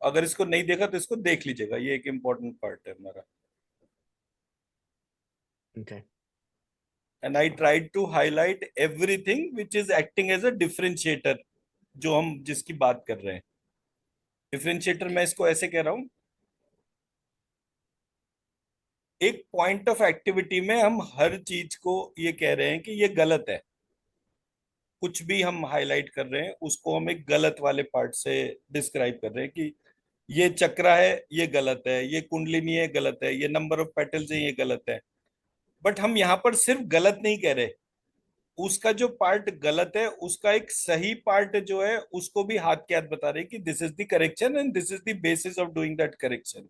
अगर इसको नहीं देखा तो इसको देख लीजिएगा, ये एक इम्पोर्टेंट पार्ट है हमारा। Okay. And I tried to highlight everything which is acting as a differentiator, जो हम जिसकी बात कर रहे हैं। डिफरेंशिएटर मैं इसको ऐसे कह रहा हूं, एक पॉइंट ऑफ एक्टिविटी में हम हर चीज को ये कह रहे हैं कि ये गलत है। कुछ भी हम हाईलाइट कर रहे हैं उसको हम एक गलत वाले पार्ट से डिस्क्राइब कर रहे हैं कि ये चक्रा है, ये गलत है, ये कुंडलिनी है, गलत है, ये नंबर ऑफ पेटल्स है, ये गलत है। बट हम यहाँ पर सिर्फ गलत नहीं कह रहे, उसका जो पार्ट गलत है उसका एक सही पार्ट जो है उसको भी हाथ के हाथ बता रहे हैं कि this is the correction and this is the basis of doing that correction.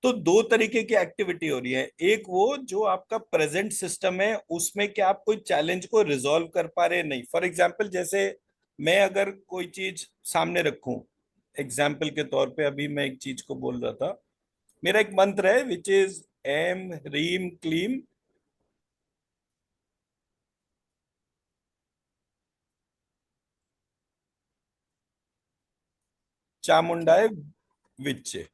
तो दो तरीके की एक्टिविटी हो रही है, एक वो जो आपका प्रेजेंट सिस्टम है उसमें क्या आप कोई चैलेंज को रिजॉल्व कर पा रहे हैं, नहीं। फॉर एग्जांपल जैसे मैं अगर कोई चीज सामने रखूं, एग्जाम्पल के तौर पे अभी मैं एक चीज को बोल रहा था, मेरा एक मंत्र है विच इज एम रीम क्लीम चामुंडाय विच्चे।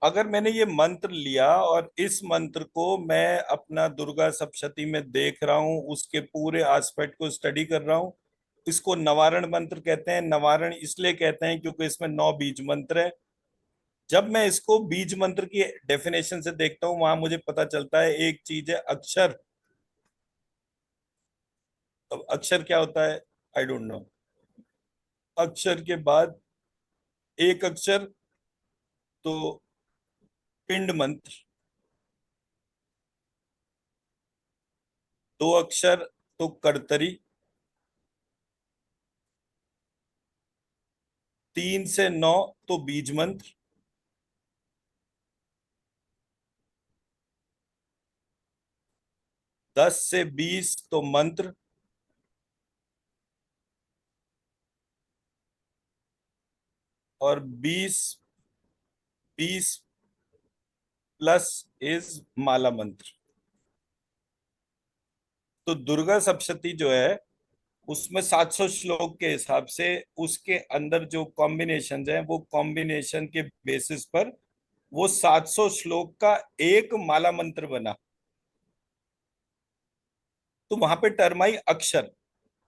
अगर मैंने ये मंत्र लिया और इस मंत्र को मैं अपना दुर्गा सप्तशती में देख रहा हूँ, उसके पूरे एस्पेक्ट को स्टडी कर रहा हूँ, इसको नवारण मंत्र कहते हैं। नवारण इसलिए कहते हैं क्योंकि इसमें 9 बीज मंत्र है। जब मैं इसको बीज मंत्र की डेफिनेशन से देखता हूँ वहां मुझे पता चलता है एक चीज है अक्षर। अब अक्षर क्या होता है, आई डोंट नो। अक्षर के बाद एक अक्षर तो पिंड मंत्र, 2 अक्षर तो कर्तरी, 3 से 9 तो बीज मंत्र, 10 से 20 तो मंत्र, और 20 प्लस इज माला मंत्र। तो दुर्गा सप्तशती जो है उसमें 700 श्लोक के हिसाब से उसके अंदर जो कॉम्बिनेशन हैं वो कॉम्बिनेशन के बेसिस पर वो 700 श्लोक का एक माला मंत्र बना। तो वहां पे टर्म आई अक्षर।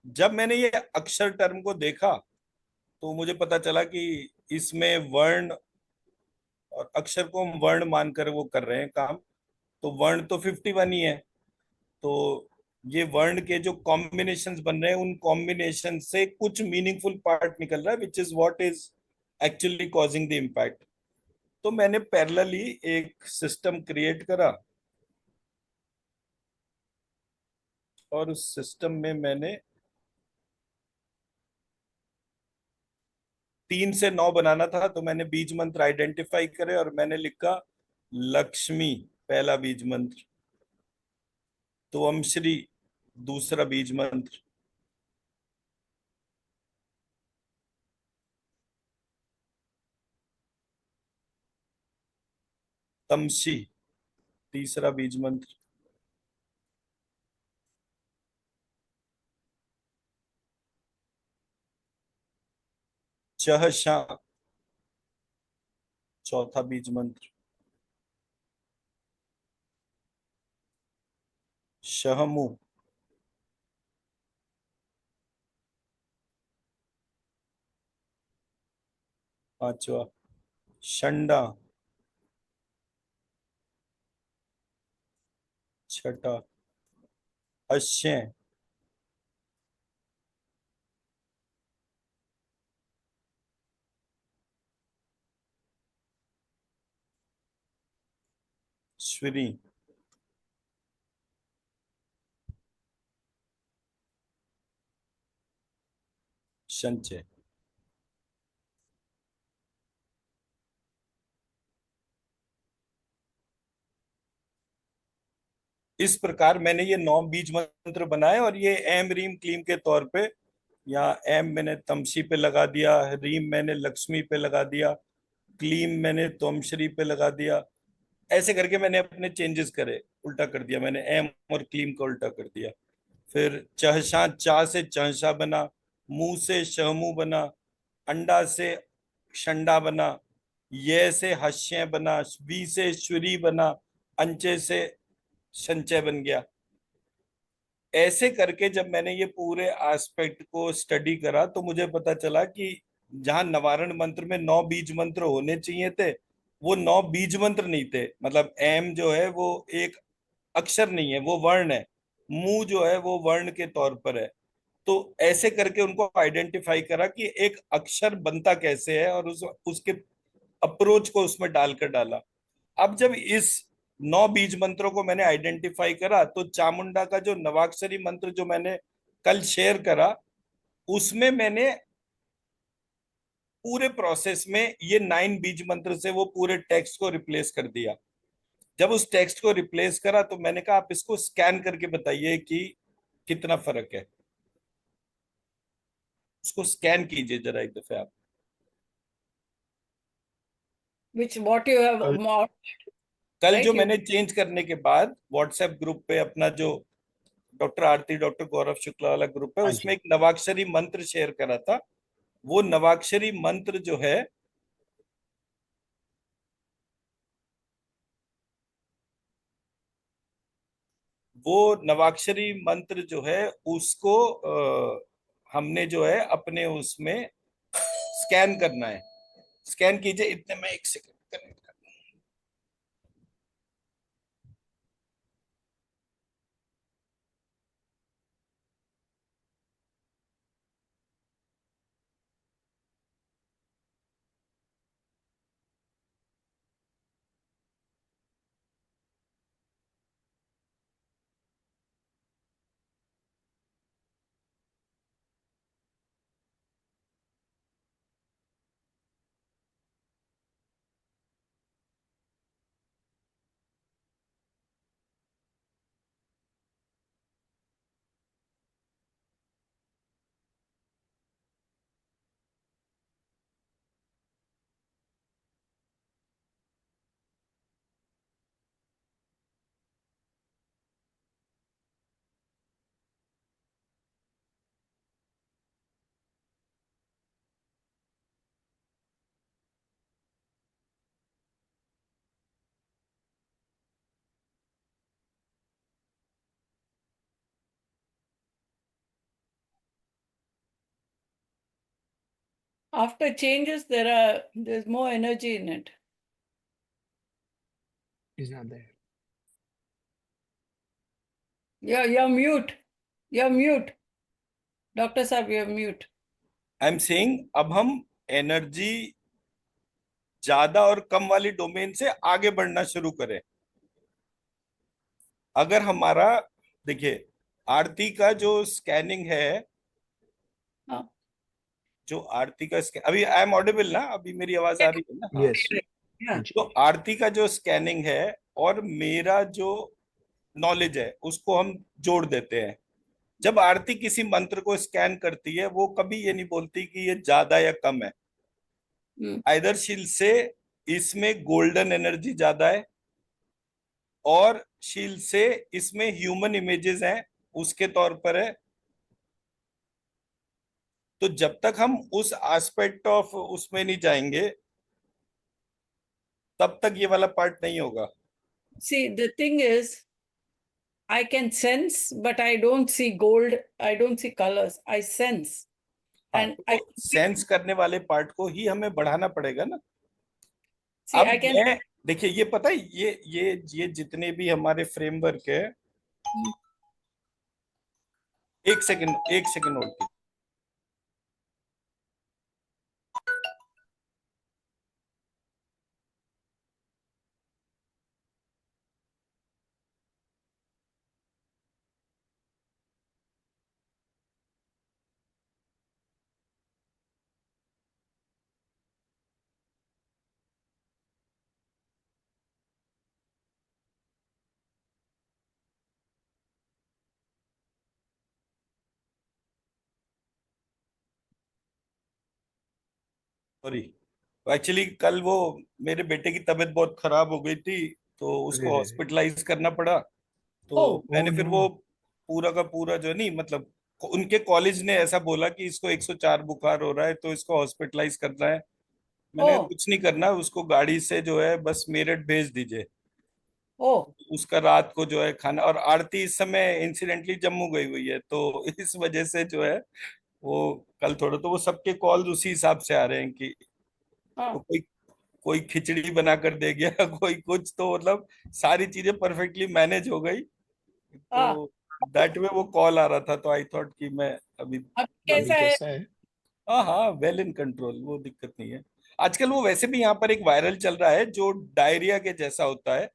जब मैंने ये अक्षर टर्म को देखा तो मुझे पता चला कि इसमें वर्ण और अक्षर को हम वर्ण मानकर वो कर रहे हैं काम। तो वर्ण तो 51 ही है। तो ये वर्ण के जो कॉम्बिनेशंस बन रहे हैं उन कॉम्बिनेशन से कुछ मीनिंगफुल पार्ट निकल रहा है विच is what is actually causing the impact. तो मैंने पैरेलली एक सिस्टम क्रिएट करा और उस सिस्टम में मैंने 3 से 9 बनाना था, तो मैंने बीज मंत्र आइडेंटिफाई करे और मैंने लिखा लक्ष्मी पहला बीज मंत्र, तो श्री दूसरा बीज मंत्र, तमसी तीसरा बीज मंत्र, चहशा चौथा बीज मंत्र, शहमु पांचवा, शंडा छठा, अश्य श्री, संचय। इस प्रकार मैंने ये 9 बीज मंत्र बनाए, और ये एम रीम क्लीम के तौर पे, यहाँ एम मैंने तमसी पे लगा दिया, रीम मैंने लक्ष्मी पे लगा दिया, क्लीम मैंने तोमश्री पे लगा दिया। ऐसे करके मैंने अपने चेंजेस करे, उल्टा कर दिया मैंने, एम और क्लीम का उल्टा कर दिया। फिर चहशा, चा से चहशा बना, मुंह से शहमू बना, अंडा से शंडा बना, ये से हश्य बना, वी से श्वरी बना, अंचे से संचय बन गया। ऐसे करके जब मैंने ये पूरे एस्पेक्ट को स्टडी करा तो मुझे पता चला कि जहां नवारण मंत्र में 9 बीज मंत्र होने चाहिए थे, वो 9 बीज मंत्र नहीं थे। मतलब एम जो है वो एक अक्षर नहीं है, वो वर्ण है। मु जो है वो वर्ण के तौर पर है। तो ऐसे करके उनको आइडेंटिफाई करा कि एक अक्षर बनता कैसे है, और उसके अप्रोच को उसमें डालकर डाला। अब जब इस 9 बीज मंत्रों को मैंने आइडेंटिफाई करा, तो चामुंडा का जो नवाक्षरी मंत्र जो मैंने कल शेयर करा, उसमें मैंने पूरे प्रोसेस में ये 9 बीज मंत्र से वो पूरे टेक्स्ट को रिप्लेस कर दिया। जब उस टेक्स्ट को रिप्लेस करा तो मैंने कहा आप इसको स्कैन करके बताइए कि कितना फर्क है। उसको स्कैन कीजिए जरा एक दफे आप। Which what you have mod, कल जो right? You मैंने चेंज करने के बाद व्हाट्सएप ग्रुप पे अपना जो डॉक्टर आरती डॉक्टर गौरव शुक्ला वाला ग्रुप है, हाँ उसमें जी। एक नवाक्षरी मंत्र शेयर करा था। वो नवाक्षरी मंत्र जो है, वो नवाक्षरी मंत्र जो है उसको हमने जो है अपने उसमें स्कैन करना है। स्कैन कीजिए, इतने में एक सेकंड कनेक्ट कर। after changes there's more energy in it. Is not there. You're mute. You're mute. Doctor Saab, you're mute. I am saying अब हम एनर्जी ज्यादा और कम वाली डोमेन से आगे बढ़ना शुरू करें। अगर हमारा, देखिए, आरती का जो स्कैनिंग है, हाँ, जो आरती का अभी आई एम ऑडिबल ना, अभी मेरी आवाज आ रही है ना? हाँ। Yes. yeah. तो आरती का जो स्कैनिंग है और मेरा जो नॉलेज है उसको हम जोड़ देते हैं। जब आरती किसी मंत्र को स्कैन करती है, वो कभी ये नहीं बोलती कि ये ज्यादा या कम है। Hmm. आइदर शील से इसमें गोल्डन एनर्जी ज्यादा है, और शील से इसमें ह्यूमन इमेजेस हैं उसके तौर पर है। तो जब तक हम उस एस्पेक्ट ऑफ उसमें नहीं जाएंगे, तब तक ये वाला पार्ट नहीं होगा। See, the thing is, I can sense, but I don't see gold. I don't see colors. I sense, हाँ, and I तो सेंस करने वाले पार्ट को ही हमें बढ़ाना पड़ेगा ना। see. अब I can. मैं, देखिए, ये पता है, ये जितने भी हमारे फ्रेमवर्क है, एक सेकंड, एक सेकंड होल्ड। सॉरी, एक्चुअली कल वो मेरे बेटे की तबीयत बहुत खराब हो गई थी, तो अरे उसको रे रे। हॉस्पिटलाइज करना पड़ा। तो Oh, ओह मैंने फिर नो। वो पूरा का पूरा जो नहीं, मतलब उनके कॉलेज ने ऐसा बोला कि इसको 104 बुखार हो रहा है तो इसको हॉस्पिटलाइज करना है। मैंने कहा oh, कुछ नहीं करना, उसको गाड़ी से जो है बस मेरठ भेज दीजिए। oh, उसका रात को जो है खाना, और आरती इस समय इंसिडेंटली जम्मू गई हुई है, तो इस वजह से जो है वो कल थोड़ा, तो वो सबके कॉल उसी हिसाब से आ रहे हैं कि वो ah, कोई कोई खिचड़ी बना कर दे गया कोई कुछ, तो मतलब सारी चीजें परफेक्टली मैनेज हो गई। ah. तो दैट वे वो कॉल आ रहा था, तो आई थॉट कि मैं अभी अब बात। अभी कैसा है? कैसा है? हाँ हाँ, वेल इन कंट्रोल, वो दिक्कत नहीं है। आजकल वो वैसे भी यहाँ पर एक वायरल चल रहा है जो डायरिया के जैसा होता है,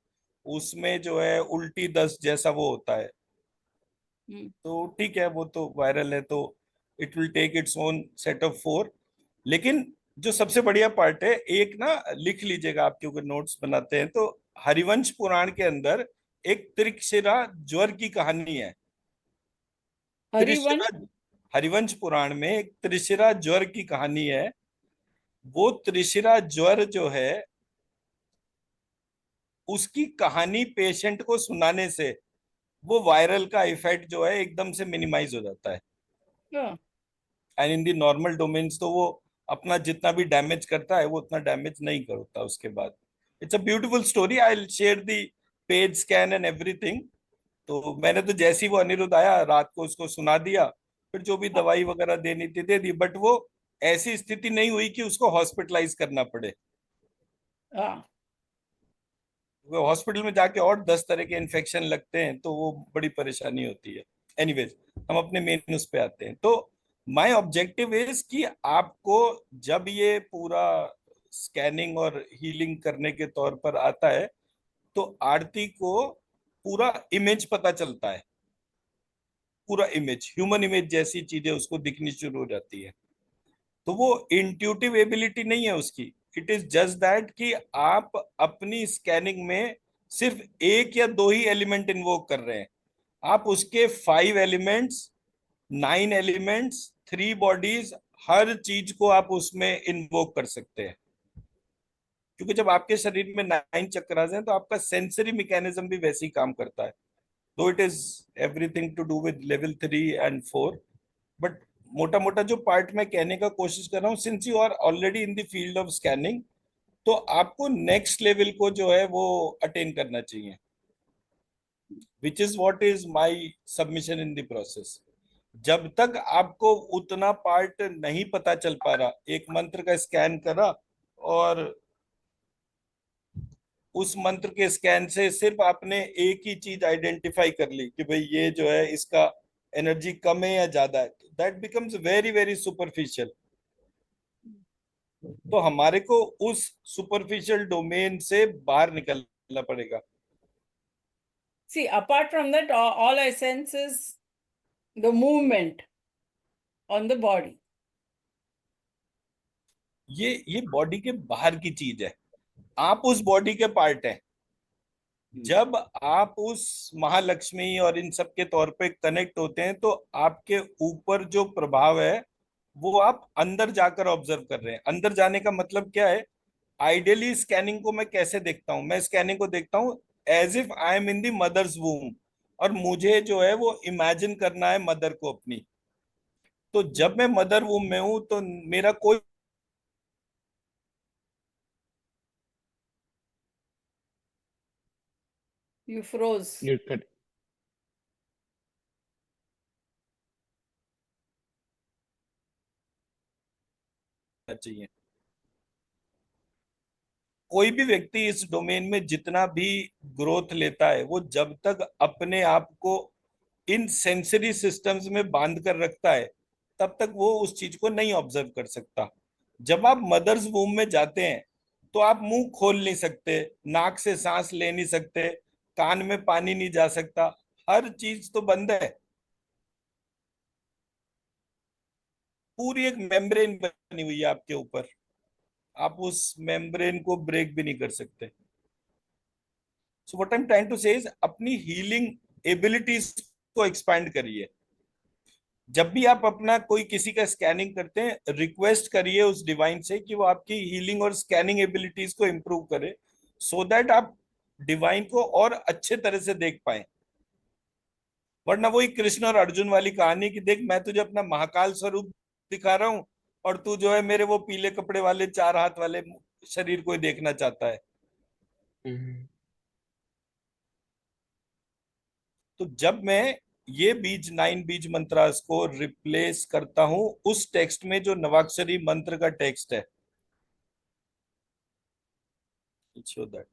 उसमें जो है उल्टी दस्त जैसा वो होता है। Hmm. तो ठीक है, वो तो वायरल है, तो it will take its own set of 4। लेकिन जो सबसे बढ़िया पार्ट है, एक ना लिख लीजिएगा आप, क्योंकि नोट्स बनाते हैं, तो हरिवंश पुराण के अंदर एक त्रिशिरा ज्वर की कहानी है। त्रिशिरा, हरिवंश? हरिवंश पुराण में एक त्रिशिरा ज्वर की कहानी है। वो त्रिशिरा ज्वर जो है, उसकी कहानी पेशेंट को सुनाने से वो वायरल का इफेक्ट जो है एकदम से मिनिमाइज हो जाता है। Yeah. And in the normal domains तो वो अपना जितना भी डैमेज करता है वो उतना डैमेज नहीं करता उसके बाद। It's a beautiful story, I will share the page scan and everything. तो मैंने तो जैसे ही वो अनिरुद्ध आया रात को उसको सुना दिया, फिर जो भी दवाई वगैरह देनी थी दे दी, बट वो ऐसी स्थिति नहीं हुई कि उसको हॉस्पिटलाइज करना पड़े। Ah. वो हॉस्पिटल में जाके और 10 तरह के इन्फेक्शन लगते हैं, तो वो बड़ी परेशानी होती है। एनीवेज, हम अपने मेन उस पे आते हैं। तो माय ऑब्जेक्टिव इज कि आपको जब ये पूरा स्कैनिंग और हीलिंग करने के तौर पर आता है, तो आरती को पूरा इमेज पता चलता है। पूरा इमेज, ह्यूमन इमेज जैसी चीजें उसको दिखनी शुरू हो जाती है। तो वो इंट्यूटिव एबिलिटी नहीं है उसकी, इट इज जस्ट दैट कि आप अपनी स्कैनिंग में सिर्फ एक या दो ही एलिमेंट इन्वोक कर रहे हैं। आप उसके 5 एलिमेंट्स, 9 एलिमेंट्स, 3 बॉडीज, हर चीज को आप उसमें इन्वोक कर सकते हैं। क्योंकि जब आपके शरीर में 9 चक्रास हैं, तो आपका सेंसरी मैकेनिज्म भी वैसे ही काम करता है। तो it is everything to do with level 3 and 4। But मोटा मोटा जो पार्ट मैं कहने का कोशिश कर रहा हूँ, since you are already in the field of scanning, तो आपको नेक्स्ट लेवल को जो है वो अटेन करना चाहिए, विच is what is my submission in the process. जब तक आपको उतना पार्ट नहीं पता चल पा रहा, एक मंत्र का स्कैन करा और उस मंत्र के स्कैन से सिर्फ आपने एक ही चीज आइडेंटिफाई कर ली कि भाई ये जो है इसका एनर्जी कम है या ज्यादा है, that becomes very very superficial. तो हमारे को उस सुपरफिशियल डोमेन से बाहर निकलना पड़ेगा। See, apart from that, all I sense is the movement on the body. ये बॉडी के बाहर की चीज है, आप उस बॉडी के पार्ट हैं। जब आप उस महालक्ष्मी और इन सब के तौर पे कनेक्ट होते हैं, तो आपके ऊपर जो प्रभाव है वो आप अंदर जाकर ऑब्जर्व कर रहे हैं। अंदर जाने का मतलब क्या है? आइडियली स्कैनिंग को मैं कैसे देखता हूं? मैं स्कैनिंग को देखता हूं as if I am in the mother's womb, और मुझे जो है वो इमेजिन करना है मदर को अपनी। तो जब मैं मदर वूम में हूं, तो मेरा कोई You froze. You're cut. चाहिए। कोई भी व्यक्ति इस डोमेन में जितना भी ग्रोथ लेता है, वो जब तक अपने आप को इन सेंसरी सिस्टम्स में बांध कर रखता है, तब तक वो उस चीज को नहीं ऑब्जर्व कर सकता। जब आप मदर्स वूम में जाते हैं, तो आप मुंह खोल नहीं सकते, नाक से सांस ले नहीं सकते, कान में पानी नहीं जा सकता, हर चीज तो बंद है। पूरी एक मेम्ब्रेन बनी हुई है आपके ऊपर, आप उस मेम्ब्रेन को ब्रेक भी नहीं कर सकते। So what I am trying to say is, अपनी हीलिंग एबिलिटीज को एक्सपैंड करिए। जब भी आप अपना कोई किसी का स्कैनिंग करते हैं, रिक्वेस्ट करिए उस डिवाइन से कि वो आपकी हीलिंग और स्कैनिंग एबिलिटीज को इम्प्रूव करे, सो दैट आप डिवाइन को और अच्छे तरह से देख पाए। वरना वही कृष्ण और अर्जुन वाली कहानी कि देख मैं तुझे अपना महाकाल स्वरूप दिखा रहा हूं, और तू जो है मेरे वो पीले कपड़े वाले चार हाथ वाले शरीर को ही देखना चाहता है। हम्म, तो जब मैं ये बीज 9 बीज मंत्रास को रिप्लेस करता हूं उस टेक्स्ट में जो नवाक्षरी मंत्र का टेक्स्ट है, show that.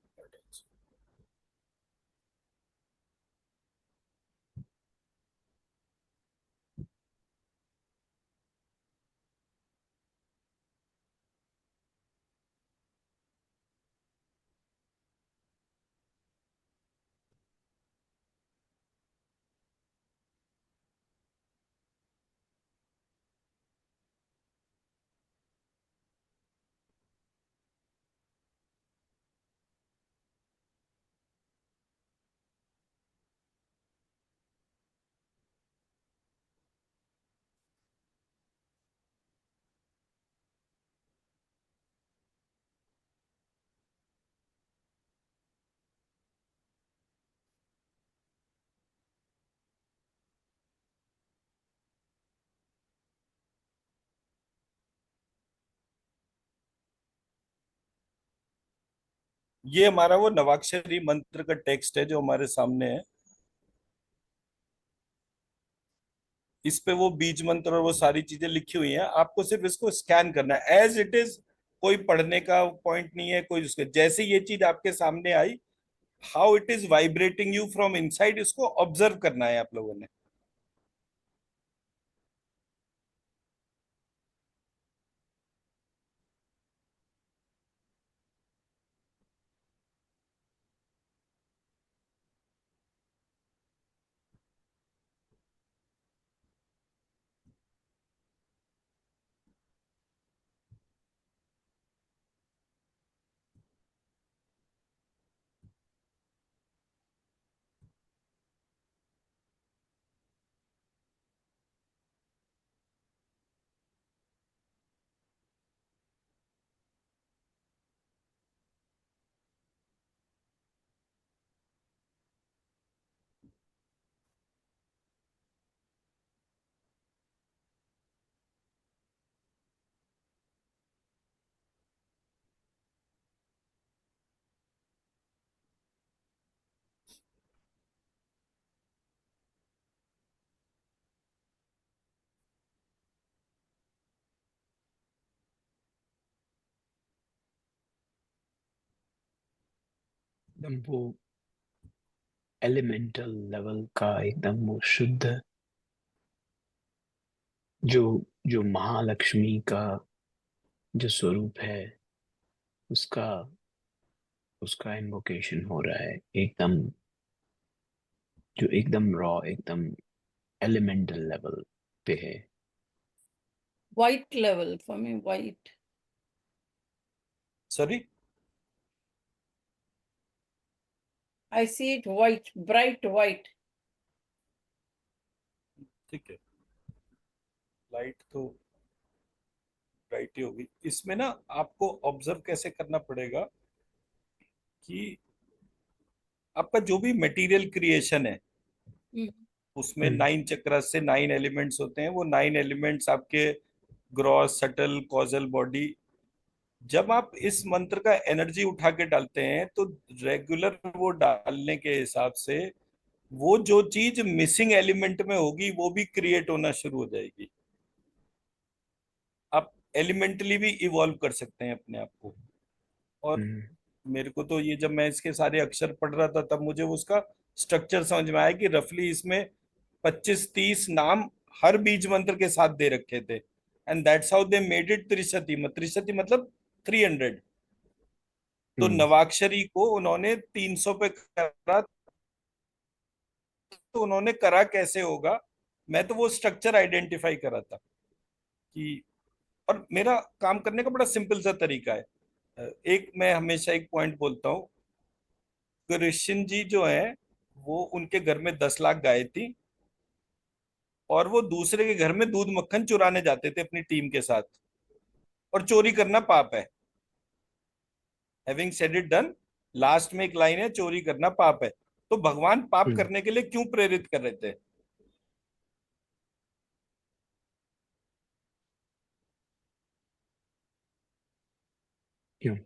ये हमारा वो नवाक्षरी मंत्र का टेक्स्ट है जो हमारे सामने है। इस पे वो बीज मंत्र और वो सारी चीजें लिखी हुई हैं, आपको सिर्फ इसको स्कैन करना है एज इट इज। कोई पढ़ने का पॉइंट नहीं है कोई उसके, जैसे ये चीज आपके सामने आई, how it is vibrating you from inside, इसको ऑब्जर्व करना है आप लोगों ने। एकदम वो एलिमेंटल लेवल का, एकदम वो शुद्ध, जो जो महालक्ष्मी का जो स्वरूप है, उसका उसका इन्वोकेशन हो रहा है, एकदम जो एकदम रॉ, एकदम एलिमेंटल लेवल पे है। White level for me, white. Sorry. I see it white, bright white. ठीक है, लाइट तो ब्राइट ही होगी इसमें ना। आपको ऑब्जर्व कैसे करना पड़ेगा कि आपका जो भी मटेरियल क्रिएशन है Mm. उसमें हम्म 9 चक्र से 9 एलिमेंट्स होते हैं। वो 9 एलिमेंट्स आपके ग्रॉस सटल कॉजल बॉडी, जब आप इस मंत्र का एनर्जी उठा के डालते हैं तो रेगुलर वो डालने के हिसाब से वो जो चीज मिसिंग एलिमेंट में होगी वो भी क्रिएट होना शुरू हो जाएगी। आप एलिमेंटली भी इवॉल्व कर सकते हैं अपने आप को। और हम्म मेरे को तो ये जब मैं इसके सारे अक्षर पढ़ रहा था तब मुझे उसका स्ट्रक्चर समझ में आया कि रफली इसमें 25-30 नाम हर बीज मंत्र के साथ दे रखे थे। And that's how they made it Trishati. Trishati मतलब 300। तो हम्म नवाक्षरी को उन्होंने 300 पे करा, तो उन्होंने करा कैसे होगा? मैं तो वो स्ट्रक्चर आइडेंटिफाई करा था कि, और मेरा काम करने का बड़ा सिंपल सा तरीका है। एक मैं हमेशा एक पॉइंट बोलता हूँ। कृष्ण जी जो है वो उनके घर में 10 लाख गाय थी। और वो दूसरे के घर में दूध मक्खन चुराने जाते थे अपनी टीम के साथ, और चोरी करना पाप है। Having said it done, last में एक लाइन है, चोरी करना पाप है। तो भगवान पाप हम्म, करने के लिए क्यों प्रेरित कर रहे थे? क्यों?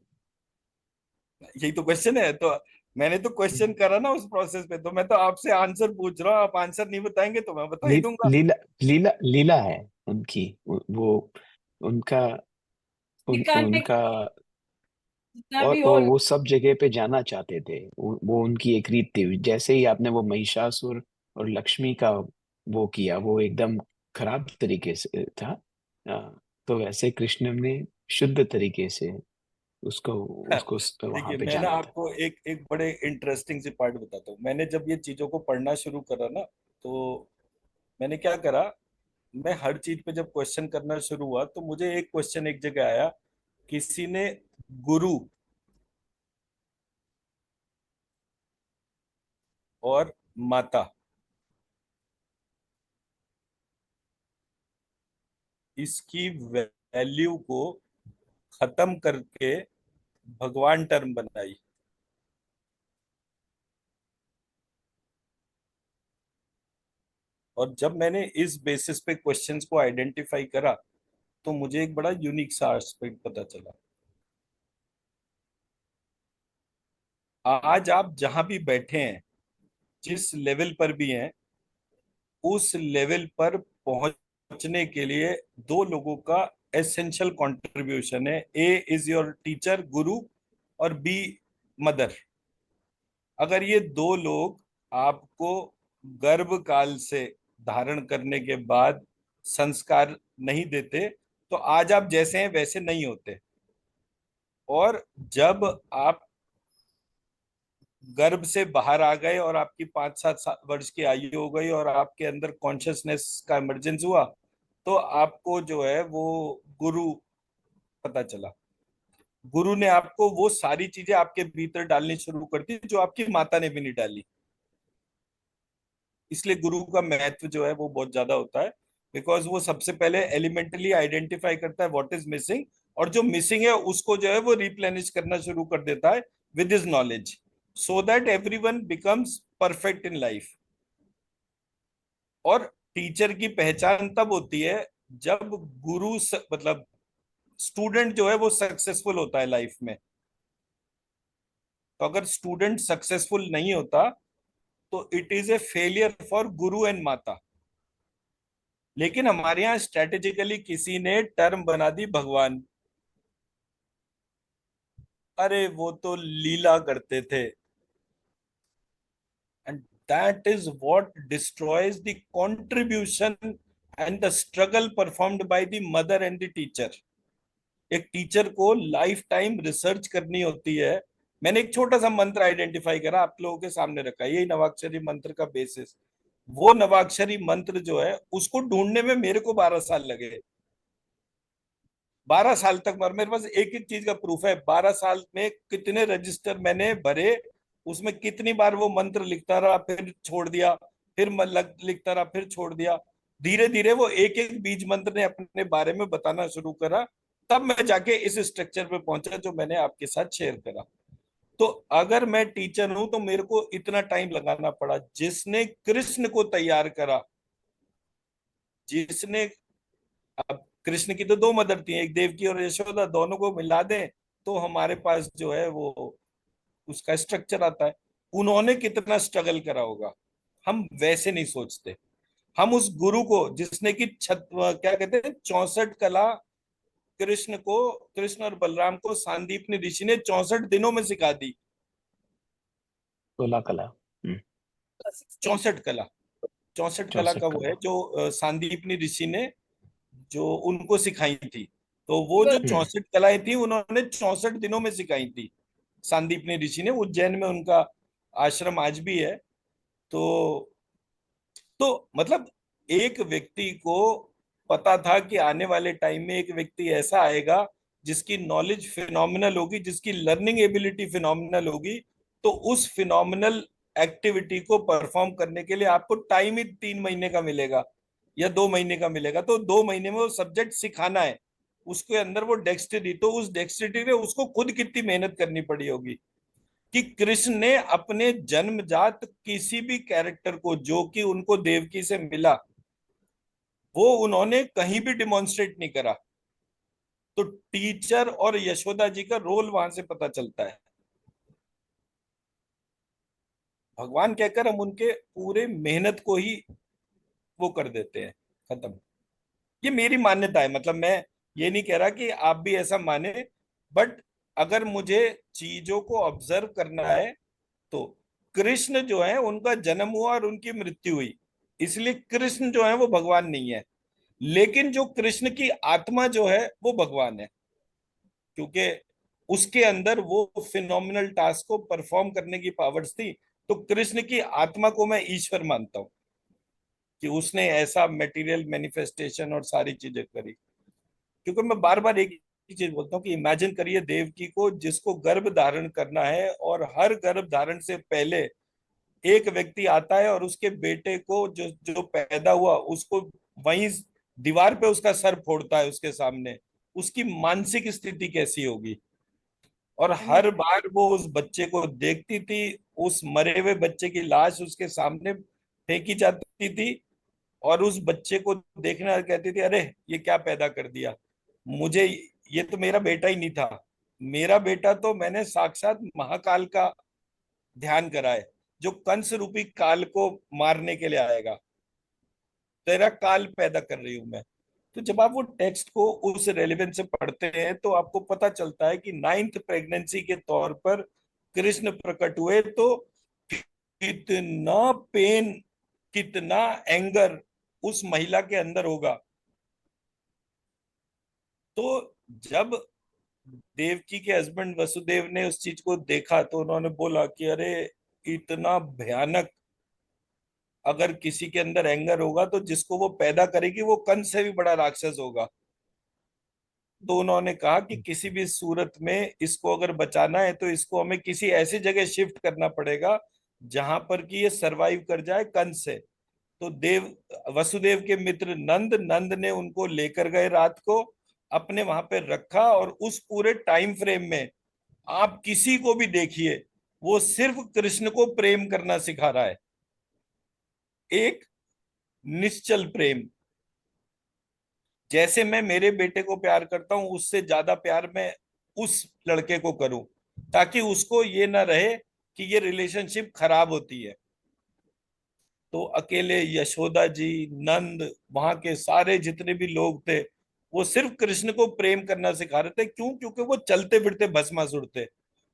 यही तो क्वेश्चन है। तो मैंने तो क्वेश्चन करा ना उस प्रोसेस पे, तो मैं तो आपसे आंसर पूछ रहा हूँ, आप आंसर नहीं बताएंगे तो मैं बता ही दूंगा। लीला लीला लीला है उनकी, वो उनका दिखाने उनका, जितना और भी हो। वो सब जगह पे जाना चाहते थे। वो उनकी एक रीत थी। जैसे ही आपने वो महिषासुर और लक्ष्मी का वो किया, वो एकदम खराब तरीके से था। आ, तो वैसे कृष्ण ने शुद्ध तरीके से उसको उसको वहां देखिए, पे मैं ना जाना था। आपको एक एक बड़े इंटरेस्टिंग सी पार्ट बताता हूँ। मैंने जब ये चीजों को पढ़ना शुरू करा ना, तो मैंने क्या करा, मैं हर चीज पे जब क्वेश्चन करना शुरू हुआ तो मुझे एक क्वेश्चन एक जगह आया। किसी ने गुरु और माता, इसकी वैल्यू को खत्म करके भगवान टर्म बनाई। और जब मैंने इस बेसिस पे क्वेश्चंस को आइडेंटिफाई करा, तो मुझे एक बड़ा यूनिक सा एस्पेक्ट पता चला। आज आप जहां भी बैठे हैं, जिस लेवल पर भी हैं, उस लेवल पर पहुंचने के लिए दो लोगों का एसेंशियल कंट्रीब्यूशन है। ए इज योर टीचर, गुरु, और बी मदर। अगर ये दो लोग आपको गर्भ काल से धारण करने के बाद संस्कार नहीं देते, तो आज आप जैसे हैं वैसे नहीं होते। और जब आप गर्भ से बाहर आ गए और आपकी 5-7 वर्ष की आयु हो गई और आपके अंदर कॉन्शियसनेस का इमरजेंस हुआ, तो आपको जो है वो गुरु पता चला। गुरु ने आपको वो सारी चीजें आपके भीतर डालनी शुरू कर दी जो आपकी माता ने भी नहीं डाली। इसलिए गुरु का महत्व जो है वो बहुत ज्यादा होता है, बिकॉज वो सबसे पहले एलिमेंटली आइडेंटिफाई करता है व्हाट इज मिसिंग, और जो मिसिंग है उसको जो है वो रिप्लेनिश करना शुरू कर देता है with his knowledge, so that everyone becomes perfect in life. और टीचर की पहचान तब होती है जब मतलब स्टूडेंट जो है वो सक्सेसफुल होता है लाइफ में। तो अगर स्टूडेंट सक्सेसफुल नहीं होता, तो it is a failure for Guru and माता। लेकिन हमारे यहाँ स्ट्रेटेजिकली किसी ने टर्म बना दी भगवान। अरे वो तो लीला करते थे, and that is what destroys the contribution and the struggle performed by the mother and the teacher. एक टीचर को लाइफ टाइम रिसर्च करनी होती है। मैंने एक छोटा सा मंत्र आइडेंटिफाई करा, आप लोगों के सामने रखा, यही नवाक्षरी मंत्र का बेसिस। वो नवाक्षरी मंत्र जो है उसको ढूंढने में मेरे को 12 साल लगे। 12 साल तक, और मेरे पास एक एक चीज का प्रूफ है। 12 साल में कितने रजिस्टर मैंने भरे, उसमें कितनी बार वो मंत्र लिखता रहा, फिर छोड़ दिया, फिर लिखता रहा, फिर छोड़ दिया। धीरे धीरे वो एक एक बीज मंत्र ने अपने बारे में बताना शुरू करा। तब मैं जाके इस स्ट्रक्चर पे पहुंचा जो मैंने आपके साथ शेयर करा। तो अगर मैं टीचर हूं तो मेरे को इतना टाइम लगाना पड़ा। जिसने कृष्ण को तैयार करा, जिसने, अब कृष्ण की तो दो मदर थी, एक देवकी और यशोदा, दोनों को मिला दें तो हमारे पास जो है वो उसका स्ट्रक्चर आता है। उन्होंने कितना स्ट्रगल करा होगा, हम वैसे नहीं सोचते। हम उस गुरु को जिसने की क्या कहते हैं, 64 कला कृष्ण और बलराम को सांदीपनि ऋषि ने 64 दिनों में सिखा दी। 16 कला। 64 कला, 64 कला 64 का वो है कला। जो सांदीपनि ऋषि ने जो उनको सिखाई थी। तो वो जो हम्म। 64 कलाएं थी उन्होंने 64 दिनों में सिखाई थी सांदीपनि ऋषि ने। उज्जैन में उनका आश्रम आज भी है। तो मतलब एक व्यक्ति को पता था कि आने वाले टाइम में एक व्यक्ति ऐसा आएगा जिसकी नॉलेज फिनोमिनल होगी, जिसकी लर्निंग एबिलिटी फिनोमिनल होगी। तो उस फिनोमिनल एक्टिविटी को परफॉर्म करने के लिए आपको टाइम ही 3 महीने का मिलेगा। या 2 महीने का मिलेगा, तो 2 महीने में वो सब्जेक्ट सिखाना है, उसके अंदर वो डेक्स्ट्री, तो उस डेक्स्ट्री में उसको खुद कितनी मेहनत करनी पड़ी होगी कि कृष्ण ने अपने जन्मजात किसी भी कैरेक्टर को जो कि उनको देवकी से मिला, वो उन्होंने कहीं भी डिमॉन्स्ट्रेट नहीं करा। तो टीचर और यशोदा जी का रोल वहां से पता चलता है। भगवान कहकर हम उनके पूरे मेहनत को ही वो कर देते हैं खत्म। ये मेरी मान्यता है, मतलब मैं ये नहीं कह रहा कि आप भी ऐसा माने, बट अगर मुझे चीजों को ऑब्जर्व करना है तो कृष्ण जो है उनका जन्म हुआ और उनकी मृत्यु हुई, इसलिए कृष्ण जो है वो भगवान नहीं है। लेकिन जो कृष्ण की आत्मा जो है वो भगवान है, क्योंकि उसके अंदर वो फिनोमिनल टास्क को परफॉर्म करने की पावर्स थी। तो कृष्ण की आत्मा को मैं ईश्वर मानता हूं कि उसने ऐसा मटेरियल मैनिफेस्टेशन और सारी चीजें करी। क्योंकि मैं बार बार एक ही चीज बोलता हूँ कि इमेजिन करिए देवकी को, जिसको गर्भ धारण करना है, और हर गर्भ धारण से पहले एक व्यक्ति आता है और उसके बेटे को जो जो पैदा हुआ उसको वहीं दीवार पे उसका सर फोड़ता है उसके सामने। उसकी मानसिक स्थिति कैसी होगी। और I mean, हर बार वो उस बच्चे को देखती थी, उस मरे हुए बच्चे की लाश उसके सामने फेंकी जाती थी, और उस बच्चे को देखना कहती थी अरे ये क्या पैदा कर दिया मुझे, ये तो मेरा बेटा ही नहीं था। मेरा बेटा तो मैंने साक्षात महाकाल का ध्यान करा है, जो कंस रूपी काल को मारने के लिए आएगा। तेरा काल पैदा कर रही हूं मैं। तो जब आप वो टेक्स्ट को उस रेलेवेंस से पढ़ते हैं तो आपको पता चलता है कि 9th प्रेगनेंसी के तौर पर कृष्ण प्रकट हुए, तो कितना पेन, कितना एंगर उस महिला के अंदर होगा। तो जब देवकी के हस्बैंड वसुदेव ने उस चीज को देखा तो उन्होंने बोला कि अरे इतना भयानक, अगर किसी के अंदर एंगर होगा तो जिसको वो पैदा करेगी वो कंस से भी बड़ा राक्षस होगा। तो उन्होंने कहा कि किसी भी सूरत में इसको अगर बचाना है तो इसको हमें किसी ऐसी जगह शिफ्ट करना पड़ेगा जहां पर कि ये सरवाइव कर जाए कंस से। तो देव वसुदेव के मित्र नंद नंद ने उनको लेकर गए रात को, अपने वहां पे रखा, और उस पूरे टाइम फ्रेम में आप किसी को भी देखिए वो सिर्फ कृष्ण को प्रेम करना सिखा रहा है। एक निश्चल प्रेम, जैसे मैं मेरे बेटे को प्यार करता हूं उससे ज्यादा प्यार मैं उस लड़के को करूं, ताकि उसको ये ना रहे कि ये रिलेशनशिप खराब होती है। तो अकेले यशोदा जी, नंद, वहां के सारे जितने भी लोग थे, वो सिर्फ कृष्ण को प्रेम करना सिखा रहे थे। क्यों? क्योंकि वो चलते फिरते भस्मासुर थे।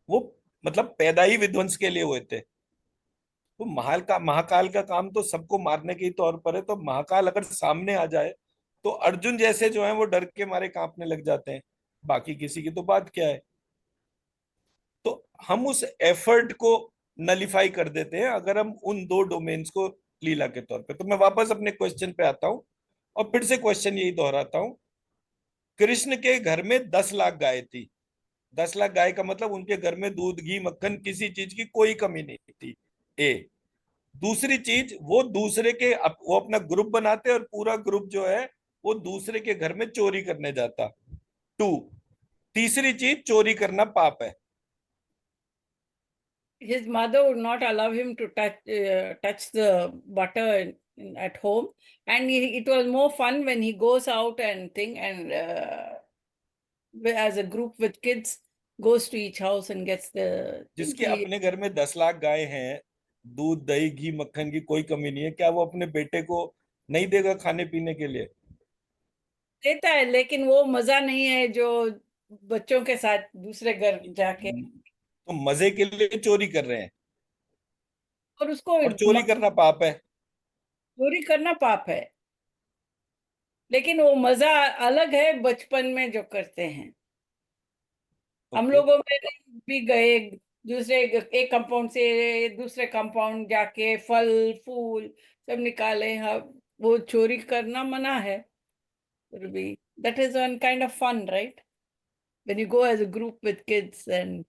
वो मतलब पैदा ही विध्वंस के लिए हुए थे। तो महाकाल का काम तो सबको मारने के ही तौर पर है। तो महाकाल अगर सामने आ जाए तो अर्जुन जैसे जो है वो डर के मारे कांपने लग जाते हैं, बाकी किसी की तो बात क्या है। तो हम उस एफर्ट को नलीफाई कर देते हैं अगर हम उन दो डोमेन्स को लीला के तौर पे। तो मैं वापस अपने क्वेश्चन पे आता हूं और फिर से क्वेश्चन यही दोहराता हूं। कृष्ण के घर में 10 लाख गाय थी। 10 लाख गाय का मतलब उनके घर में दूध घी मक्खन किसी चीज की कोई कमी नहीं थी। ए दूसरी चीज, वो दूसरे के वो अपना ग्रुप बनाते और पूरा ग्रुप जो है वो दूसरे के घर में चोरी करने जाता। टू, तीसरी चीज, चोरी करना पाप है। his mother would not allow him to touch the butter at home, and it was more fun when he goes out and thing and as a group with kids goes to each house and gets the thing. जिसके अपने घर में 10 लाख गाय हैं, दूध दही घी मक्खन की कोई कमी नहीं है, क्या वो अपने बेटे को नहीं देगा खाने पीने के लिए? देता है, लेकिन वो मजा नहीं है जो बच्चों के साथ दूसरे घर जाके। तो मजे के लिए चोरी कर रहे हैं, और उसको और चोरी करना पाप है। चोरी करना पाप है, लेकिन वो मजा अलग है बचपन में जो करते हैं। हम ओके। लोगों में भी गए दूसरे एक कंपाउंड से दूसरे कंपाउंड जाके फल फूल सब निकाले। हाँ, वो चोरी करना मना है, फिर भी that is one kind of fun, right? When you go as a group with kids and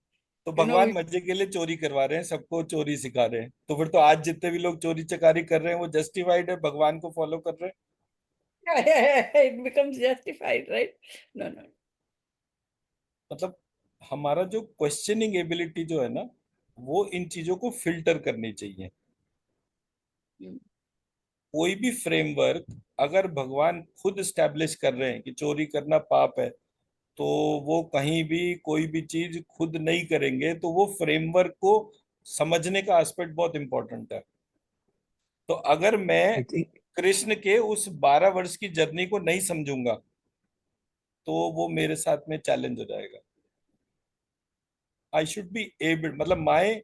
तो you know भगवान मजे के लिए चोरी करवा रहे हैं, सबको चोरी सिखा रहे हैं, तो फिर तो आज जितने भी लोग चोरी चकारी कर रहे हैं वो जस्टिफाइड है, भगवान को फॉलो कर रहे हैं। It becomes justified, right? No, no. मतलब हमारा जो क्वेश्चनिंग एबिलिटी जो है ना, वो इन चीजों को फिल्टर करनी चाहिए। Mm. कोई भी फ्रेमवर्क अगर भगवान खुद स्टैब्लिश कर रहे हैं कि चोरी करना पाप है, तो वो कहीं भी कोई भी चीज खुद नहीं करेंगे, तो वो फ्रेमवर्क को समझने का एस्पेक्ट बहुत इंपॉर्टेंट है। तो अगर मैं आई थिंक कृष्ण के उस 12 वर्ष की जर्नी को नहीं समझूंगा, तो वो मेरे साथ में चैलेंज हो जाएगा। आई शुड बी एबल, मतलब my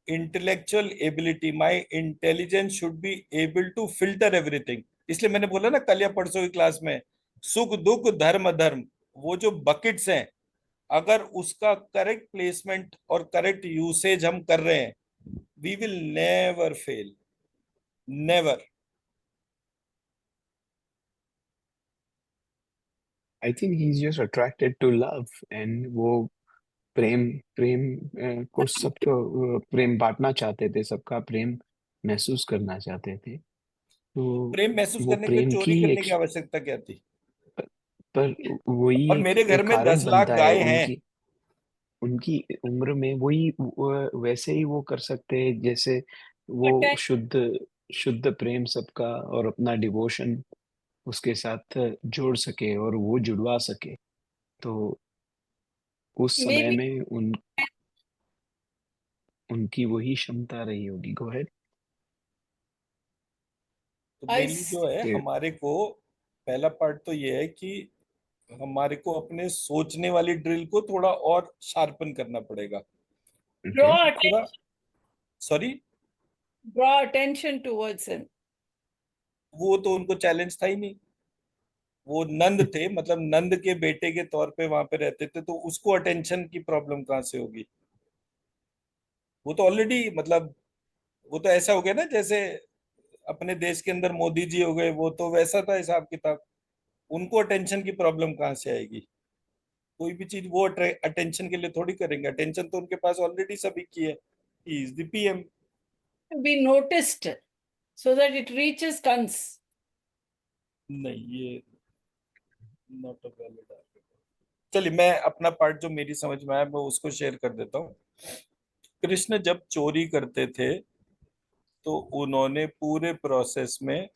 intellectual ability, my intelligence should be able to filter everything. इसलिए मैंने बोला ना कल या परसों की क्लास में, सुख दुख धर्म अधर्म, वो जो बकेट्स हैं, अगर उसका करेक्ट प्लेसमेंट और करेक्ट यूसेज हम कर रहे हैं, we will never fail, never. I think he is just attracted to love, and वो प्रेम प्रेम को सबको प्रेम बांटना चाहते थे, सबका प्रेम महसूस करना चाहते थे। तो प्रेम महसूस वो करने के लिए प्रेम चोरी की करने एक, की आवश्यकता क्या थी? पर वही और एक मेरे घर में कारण 10 लाख बनता है गाय हैं। उनकी उनकी उम्र में। वही वैसे ही वो कर सकते हैं जैसे वो But शुद्ध शुद्ध प्रेम सबका और अपना डिवोशन उसके साथ जोड़ सके और वो जुड़वा सके। तो उस समय maybe में उनकी वही क्षमता रही होगी। Go ahead. तो I मेनली s- जो है हमारे को, पहला पार्ट तो ये है कि हमारे को अपने सोचने वाली ड्रिल को थोड़ा और शार्पन करना पड़ेगा। ओके। draw पूरा, attention, sorry, draw attention towards him. वो तो उनको चैलेंज था ही नहीं। वो नंद थे, मतलब नंद के बेटे के तौर पे वहां पे रहते थे, तो उसको अटेंशन की प्रॉब्लम कहाँ से होगी? वो तो ऑलरेडी, मतलब वो तो ऐसा हो गया ना जैसे अपने देश के अंदर मोदी जी हो गए, वो तो वैसा था हिसाब किताब। उनको अटेंशन की प्रॉब्लम कहाँ से आएगी? कोई भी चीज वो अटेंशन के लिए थोड़ी करेंगे, अटेंशन तो उनके पास ऑलरेडी सभी की है। He is the PM. To be noticed so that it reaches Kans. नहीं, ये नॉट अ वैलिड आर्गुमेंट। चलिए, मैं अपना पार्ट जो मेरी समझ में आया मैं उसको शेयर कर देता हूँ। कृष्ण जब चोरी करते थे, तो उन्होंने पूरे प्रोसेस में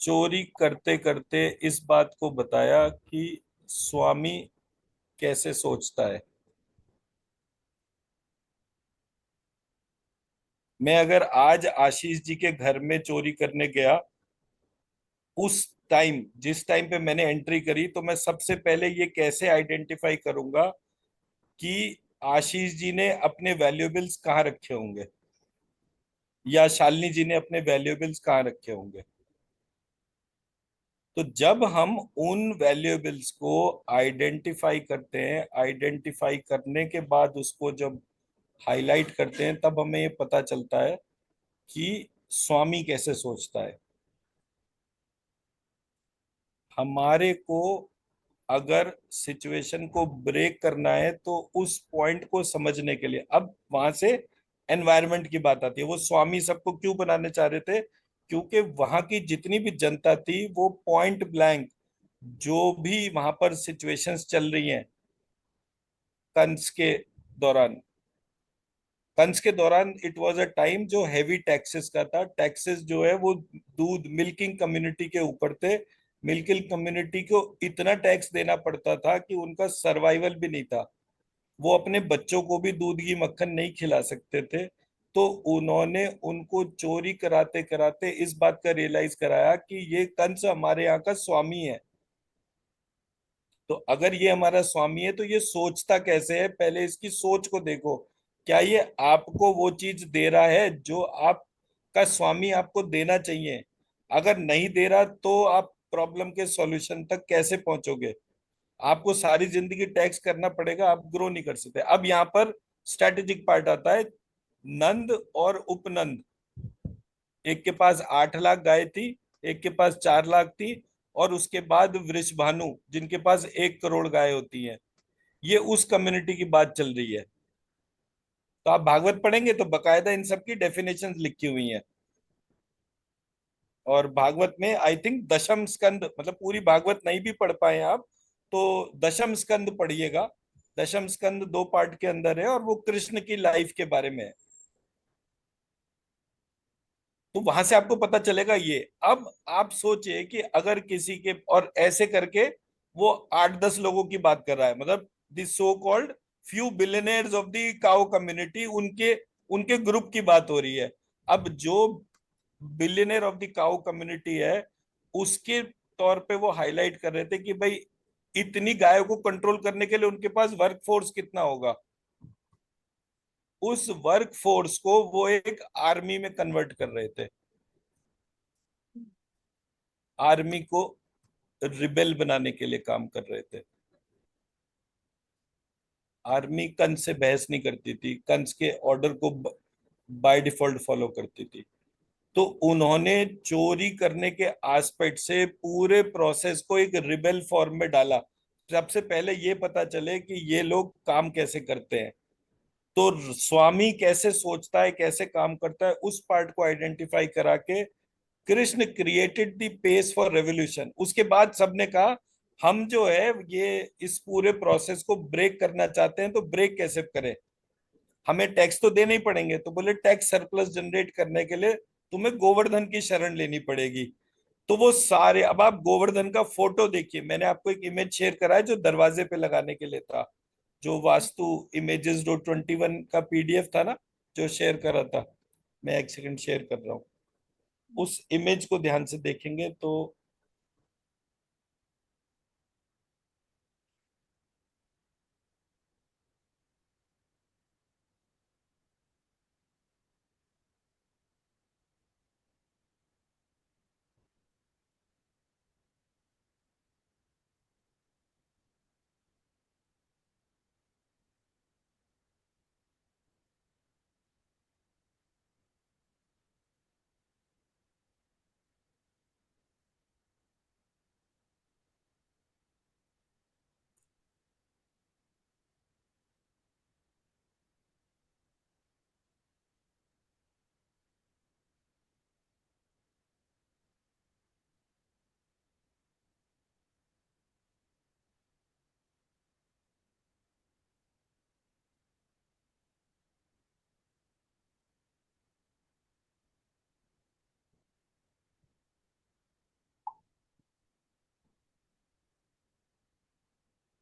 चोरी करते करते इस बात को बताया कि स्वामी कैसे सोचता है। मैं अगर आज आशीष जी के घर में चोरी करने गया, उस टाइम जिस टाइम पे मैंने एंट्री करी, तो मैं सबसे पहले ये कैसे आइडेंटिफाई करूंगा कि आशीष जी ने अपने वैल्यूएबल्स कहाँ रखे होंगे, या शालिनी जी ने अपने वैल्यूएबल्स कहाँ रखे होंगे। तो जब हम उन वैल्यूएबल्स को आइडेंटिफाई करते हैं, आइडेंटिफाई करने के बाद उसको जब हाईलाइट करते हैं, तब हमें ये पता चलता है कि स्वामी कैसे सोचता है। हमारे को अगर सिचुएशन को ब्रेक करना है, तो उस पॉइंट को समझने के लिए अब वहां से एनवायरनमेंट की बात आती है। वो स्वामी सबको क्यों बनाने चाह रहे थे? क्योंकि वहां की जितनी भी जनता थी, वो पॉइंट ब्लैंक जो भी वहां पर सिचुएशंस चल रही हैं, कंस के दौरान, कंस के दौरान इट वाज अ टाइम जो हैवी टैक्सेस का था। टैक्सेस जो है वो दूध मिल्किंग कम्युनिटी के ऊपर थे। मिल्किंग कम्युनिटी को इतना टैक्स देना पड़ता था कि उनका सर्वाइवल भी नहीं था। वो अपने बच्चों को भी दूध घी मक्खन नहीं खिला सकते थे। तो उन्होंने उनको चोरी कराते कराते इस बात का रियलाइज कराया कि ये कंस हमारे यहाँ का स्वामी है। तो अगर ये हमारा स्वामी है, तो ये सोचता कैसे है, पहले इसकी सोच को देखो। क्या ये आपको वो चीज दे रहा है जो आपका स्वामी आपको देना चाहिए? अगर नहीं दे रहा, तो आप प्रॉब्लम के सॉल्यूशन तक कैसे पहुंचोगे? आपको सारी जिंदगी टैक्स करना पड़ेगा, आप ग्रो नहीं कर सकते। अब यहाँ पर स्ट्रेटेजिक पार्ट आता है। नंद और उपनंद, एक के पास 8 लाख गाय थी, एक के पास 4 लाख थी, और उसके बाद वृषभानु जिनके पास 1 करोड़ गाय होती हैं। ये उस कम्युनिटी की बात चल रही है। तो आप भागवत पढ़ेंगे तो बकायदा इन सब की डेफिनेशन लिखी हुई हैं। और भागवत में आई थिंक दशम स्कंद, मतलब पूरी भागवत नहीं भी पढ़ पाए आप तो दशम स्कंद पढ़िएगा। दशम स्कंद 2 पार्ट के अंदर है और वो कृष्ण की लाइफ के बारे में है। तो वहां से आपको पता चलेगा ये। अब आप सोचिए कि अगर किसी के, और ऐसे करके वो 8-10 लोगों की बात कर रहा है, मतलब this so called few billionaires of the cow community, उनके उनके ग्रुप की बात हो रही है। अब जो billionaire of the cow community है, उसके तौर पे वो हाईलाइट कर रहे थे कि भाई इतनी गायों को कंट्रोल करने के लिए उनके पास वर्क फोर्स कितना होगा। उस वर्क फोर्स को वो एक आर्मी में कन्वर्ट कर रहे थे, आर्मी को रिबेल बनाने के लिए काम कर रहे थे। आर्मी कंस से बहस नहीं करती थी, कंस के ऑर्डर को बाय डिफॉल्ट फॉलो करती थी। तो उन्होंने चोरी करने के एस्पेक्ट से पूरे प्रोसेस को एक रिबेल फॉर्म में डाला। सबसे पहले ये पता चले कि ये लोग काम कैसे करते हैं, तो स्वामी कैसे सोचता है, कैसे काम करता है, उस पार्ट को आइडेंटिफाई करा के Krishna created the pace for revolution. उसके बाद सबने कहा हम जो है ये इस पूरे प्रोसेस को ब्रेक करना चाहते हैं, तो ब्रेक कैसे करें, हमें टैक्स तो देने ही पड़ेंगे। तो बोले टैक्स सरप्लस जनरेट करने के लिए तुम्हें गोवर्धन की शरण लेनी पड़ेगी। तो वो सारे, अब आप गोवर्धन का फोटो देखिए, मैंने आपको एक इमेज शेयर करा है जो दरवाजे पे लगाने के लिए था, जो वास्तु images.21 का पीडीएफ था ना, जो शेयर करा था। मैं एक सेकंड शेयर कर रहा हूँ। उस इमेज को ध्यान से देखेंगे तो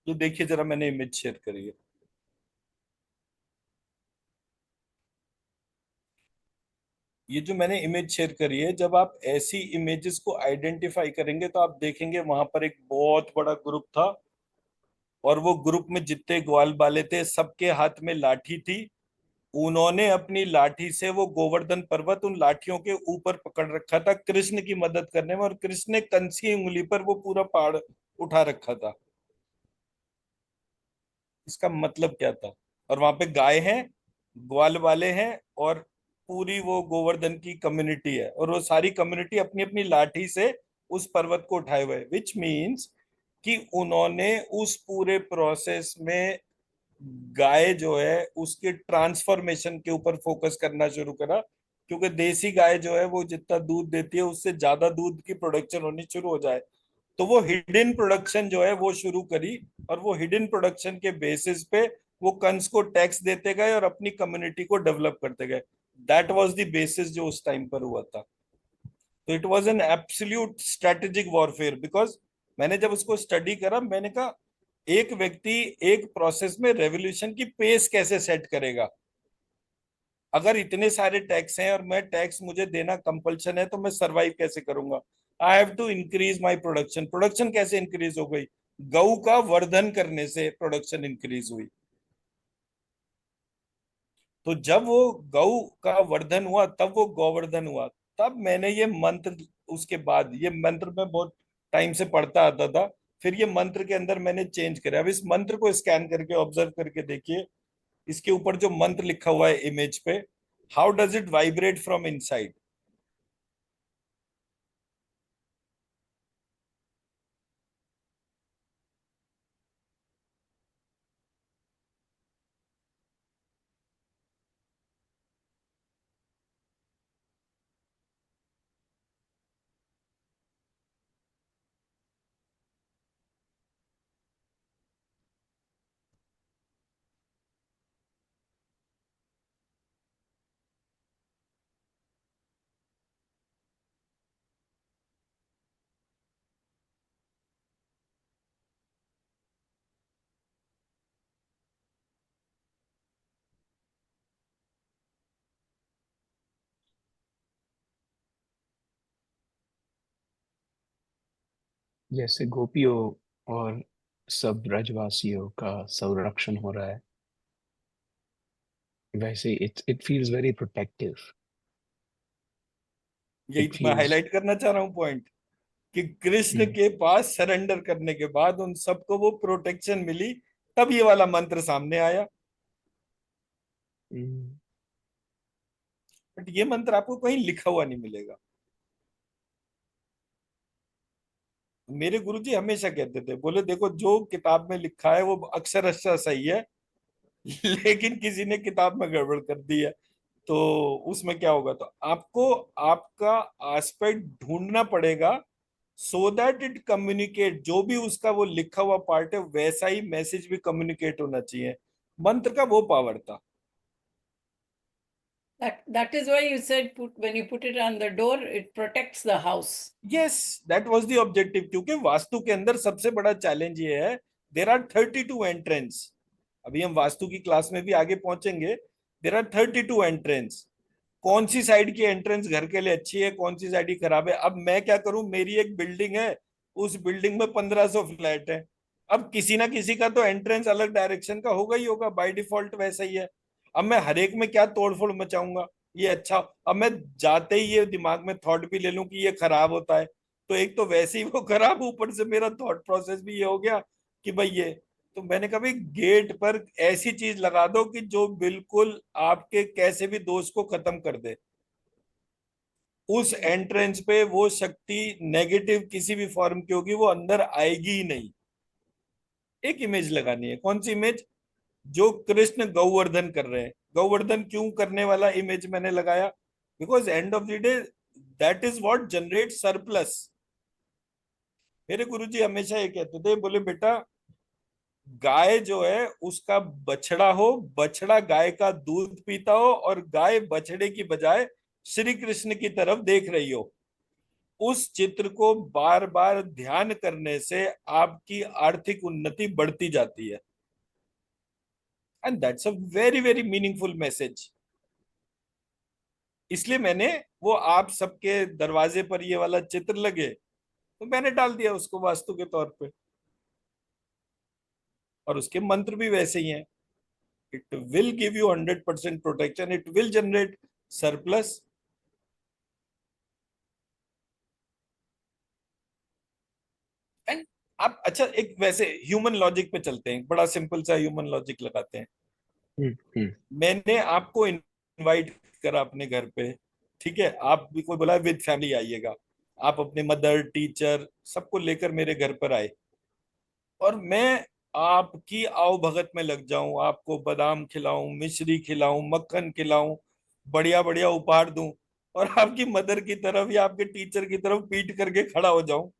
ये देखिए जरा, मैंने इमेज शेयर करी है। ये जो मैंने इमेज शेयर करी है, जब आप ऐसी इमेजेस को आइडेंटिफाई करेंगे तो आप देखेंगे वहां पर एक बहुत बड़ा ग्रुप था, और वो ग्रुप में जितने ग्वाल बाले थे सबके हाथ में लाठी थी। उन्होंने अपनी लाठी से वो गोवर्धन पर्वत उन लाठियों के ऊपर पकड़ रखा था कृष्ण की मदद करने में, और कृष्ण ने कंस की उंगली पर वो पूरा पहाड़ उठा रखा था। इसका मतलब क्या था? और वहां पे गाय हैं, ग्वाल वाले हैं, और पूरी वो गोवर्धन की कम्युनिटी है, और वो सारी कम्युनिटी अपनी अपनी लाठी से उस पर्वत को उठाए हुए, विच मीन्स कि उन्होंने उस पूरे प्रोसेस में गाय जो है उसके ट्रांसफॉर्मेशन के ऊपर फोकस करना शुरू करा। क्योंकि देसी गाय जो है वो जितना दूध देती है उससे ज्यादा दूध की प्रोडक्शन होनी शुरू हो जाए, तो वो हिडन प्रोडक्शन जो है वो शुरू करी। और वो हिडन प्रोडक्शन के बेसिस पे वो कंस को टैक्स देते गए और अपनी कम्युनिटी को डेवलप करते गए। दैट वाज द बेसिस जो उस टाइम पर हुआ था। तो it was an absolute strategic warfare, because मैंने जब उसको स्टडी करा मैंने कहा एक व्यक्ति एक प्रोसेस में रेवोल्यूशन की पेस कैसे सेट करेगा। अगर इतने सारे टैक्स हैं और मैं टैक्स मुझे देना कंपल्शन है, तो मैं सरवाइव कैसे करूंगा। I have to increase my production. Production कैसे इंक्रीज हो गई? गऊ का वर्धन करने से प्रोडक्शन इंक्रीज हुई। तो जब वो गऊ का वर्धन हुआ तब वो गोवर्धन हुआ। तब मैंने ये मंत्र, उसके बाद ये मंत्र मैं बहुत टाइम से पढ़ता आता था, फिर ये मंत्र के अंदर मैंने चेंज किया। अब इस मंत्र को स्कैन करके ऑब्जर्व करके देखिए, इसके ऊपर जो मंत्र लिखा हुआ है इमेज पे, how does it vibrate from inside. जैसे गोपियों और सब ब्रजवासियों का संरक्षण हो रहा है, वैसे इट फील्स वेरी प्रोटेक्टिव. यही इट तो मैं फील्स. हाईलाइट करना चाह रहा हूँ पॉइंट, कि कृष्ण के पास सरेंडर करने के बाद उन सबको वो प्रोटेक्शन मिली, तब ये वाला मंत्र सामने आया। बट ये मंत्र आपको कहीं लिखा हुआ नहीं मिलेगा। मेरे गुरुजी हमेशा कहते थे, बोले देखो जो किताब में लिखा है वो अक्षरशः सही है, लेकिन किसी ने किताब में गड़बड़ कर दी है, तो उसमें क्या होगा। तो आपको आपका एस्पेक्ट ढूंढना पड़ेगा, सो दैट इट कम्युनिकेट, जो भी उसका वो लिखा हुआ पार्ट है वैसा ही मैसेज भी कम्युनिकेट होना चाहिए। मंत्र का वो पावर था। That is why you said when you put it on the door, it protects the house. Yes, that was the objective, क्योंकि वास्तु के अंदर सबसे बड़ा चैलेंज ये है, देर आर 32 एंट्रेंस। अभी हम वास्तु की क्लास में भी आगे पहुंचेंगे। There are 32 entrance. कौन सी साइड की एंट्रेंस घर के लिए अच्छी है, कौन सी साइड की खराब है। अब मैं क्या करूं, मेरी एक बिल्डिंग है, उस बिल्डिंग में 1500 फ्लैट है। अब किसी ना किसी का तो एंट्रेंस अलग डायरेक्शन का होगा ही होगा, बाय डिफॉल्ट वैसा ही है। अब मैं हर एक में क्या तोड़फोड़ मचाऊंगा। ये अच्छा, अब मैं जाते ही ये दिमाग में थॉट भी ले लूं कि ये खराब होता है, तो एक तो वैसे ही वो खराब, ऊपर से मेरा थॉट प्रोसेस भी ये हो गया कि भाई ये। तो मैंने कहा भाई गेट पर ऐसी चीज लगा दो कि जो बिल्कुल आपके कैसे भी दोष को खत्म कर दे। उस एंट्रेंस पे वो शक्ति नेगेटिव किसी भी फॉर्म की होगी वो अंदर आएगी ही नहीं। एक इमेज लगानी है, कौन सी इमेज, जो कृष्ण गौवर्धन कर रहे हैं। गौवर्धन क्यों करने वाला इमेज मैंने लगाया, because end of the day that is what generate surplus. मेरे गुरुजी हमेशा ये कहते थे, बोले बेटा गाय जो है उसका बछड़ा हो, बछड़ा गाय का दूध पीता हो, और गाय बछड़े की बजाय श्री कृष्ण की तरफ देख रही हो, उस चित्र को बार बार ध्यान करने से आपकी आर्थिक उन्नति बढ़ती जाती है। And that's a very very meaningful message. इसलिए मैंने वो आप सबके दरवाजे पर ये वाला चित्र लगे तो मैंने डाल दिया उसको वास्तु के तौर पे। और उसके मंत्र भी वैसे ही हैं, it will give you 100% protection, it will generate surplus. And आप अच्छा एक वैसे ह्यूमन लॉजिक पे चलते हैं, बड़ा सिंपल सा ह्यूमन लॉजिक लगाते हैं। मैंने आपको इनवाइट करा अपने घर पे, ठीक है, आप भी कोई बोला विद फैमिली आइएगा, आप अपने मदर टीचर सबको लेकर मेरे घर पर आए, और मैं आपकी आओ भगत में लग जाऊं, आपको बादाम खिलाऊं, मिश्री खिलाऊं, मक्खन खिलाऊं, बढ़िया बढ़िया उपहार दूं, और आपकी मदर की तरफ या आपके टीचर की तरफ पीट करके खड़ा हो जाऊं,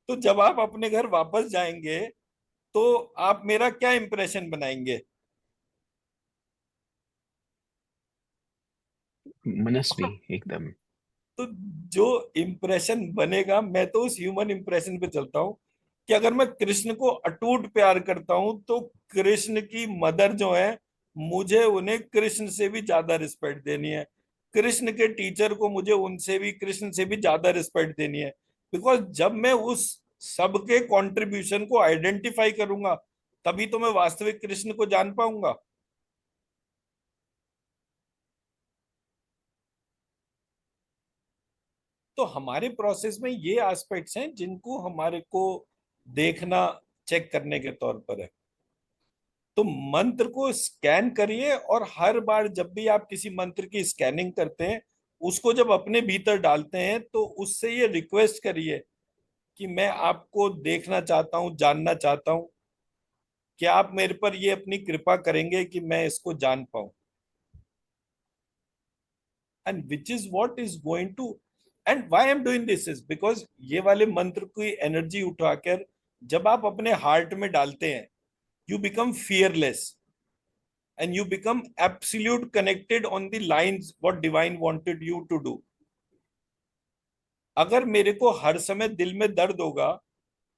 तो जब आप अपने घर वापस जाएंगे तो आप मेरा क्या इंप्रेशन बनाएंगे। मनस्वी एकदम. तो जो इम्प्रेशन बनेगा, मैं तो उस ह्यूमन इम्प्रेशन पे चलता हूँ कि अगर मैं कृष्ण को अटूट प्यार करता हूं तो कृष्ण की मदर जो है, मुझे उन्हें कृष्ण से भी ज्यादा रिस्पेक्ट देनी है। कृष्ण के टीचर को मुझे उनसे भी, कृष्ण से भी ज्यादा रिस्पेक्ट देनी है। बिकॉज जब मैं उस सबके कंट्रीब्यूशन को आइडेंटिफाई करूंगा, तभी तो मैं वास्तविक कृष्ण को जान पाऊंगा। तो हमारे प्रोसेस में ये एस्पेक्ट्स हैं जिनको हमारे को देखना, चेक करने के तौर पर है। तो मंत्र को स्कैन करिए, और हर बार जब भी आप किसी मंत्र की स्कैनिंग करते हैं, उसको जब अपने भीतर डालते हैं तो उससे ये रिक्वेस्ट करिए कि मैं आपको देखना चाहता हूं, जानना चाहता हूं, क्या आप मेरे पर ये अपनी कृपा करेंगे कि मैं इसको जान पाऊं। And which is what is going to, and why I am doing this is because ये वाले मंत्र की एनर्जी उठाकर जब आप अपने हार्ट में डालते हैं, you become fearless and you become absolute connected on the lines what divine wanted you to do। अगर मेरे को हर समय दिल में दर्द होगा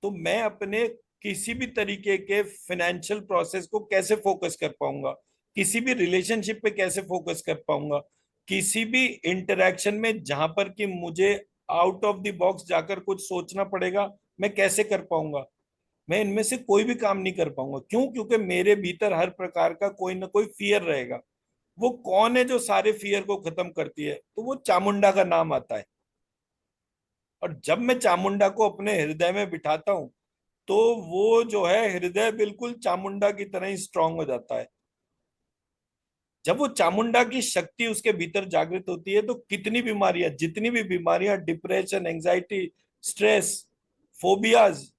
तो मैं अपने किसी भी तरीके के फाइनेंशियल प्रोसेस को कैसे फोकस कर पाऊंगा, किसी भी रिलेशनशिप पे कैसे फोकस कर पाऊंगा, किसी भी इंटरेक्शन में जहां पर कि मुझे आउट ऑफ द बॉक्स जाकर कुछ सोचना पड़ेगा, मैं कैसे कर पाऊंगा? मैं इनमें से कोई भी काम नहीं कर पाऊंगा। क्यों? क्योंकि मेरे भीतर हर प्रकार का कोई ना कोई फियर रहेगा। वो कौन है जो सारे फियर को खत्म करती है? तो वो चामुंडा का नाम आता है। और जब मैं चामुंडा को अपने हृदय में बिठाता हूं, तो वो जो है हृदय बिल्कुल चामुंडा की तरह ही स्ट्रांग हो जाता है। जब वो चामुंडा की शक्ति उसके भीतर जागृत होती है, तो कितनी बीमारियां, जितनी भी बीमारियां, डिप्रेशन, एंजाइटी, स्ट्रेस, फोबियाज,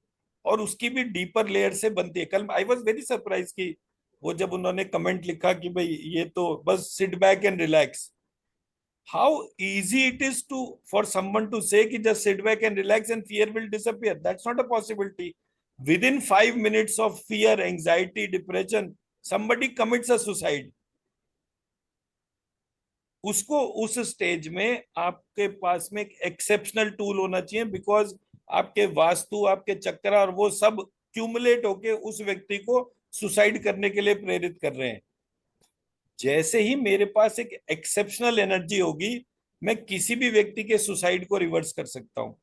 और उसकी भी डीपर लेयर से बनती है। कल आई वॉज वेरी सरप्राइज कि वो जब उन्होंने कमेंट लिखा कि भाई ये तो बस sit back and relax. How easy it is to for someone to say कि just sit back and relax and fear will disappear. That's not a possibility. Within 5 minutes of fear, anxiety, depression, somebody commits a suicide। उसको उस stage में आपके पास में एक exceptional tool होना चाहिए, because आपके वास्तु, आपके चक्र और वो सब क्यूमुलेट होके उस व्यक्ति को सुसाइड करने के लिए प्रेरित कर रहे हैं। जैसे ही मेरे पास एक एक्सेप्शनल एनर्जी होगी, मैं किसी भी व्यक्ति के सुसाइड को रिवर्स कर सकता हूं।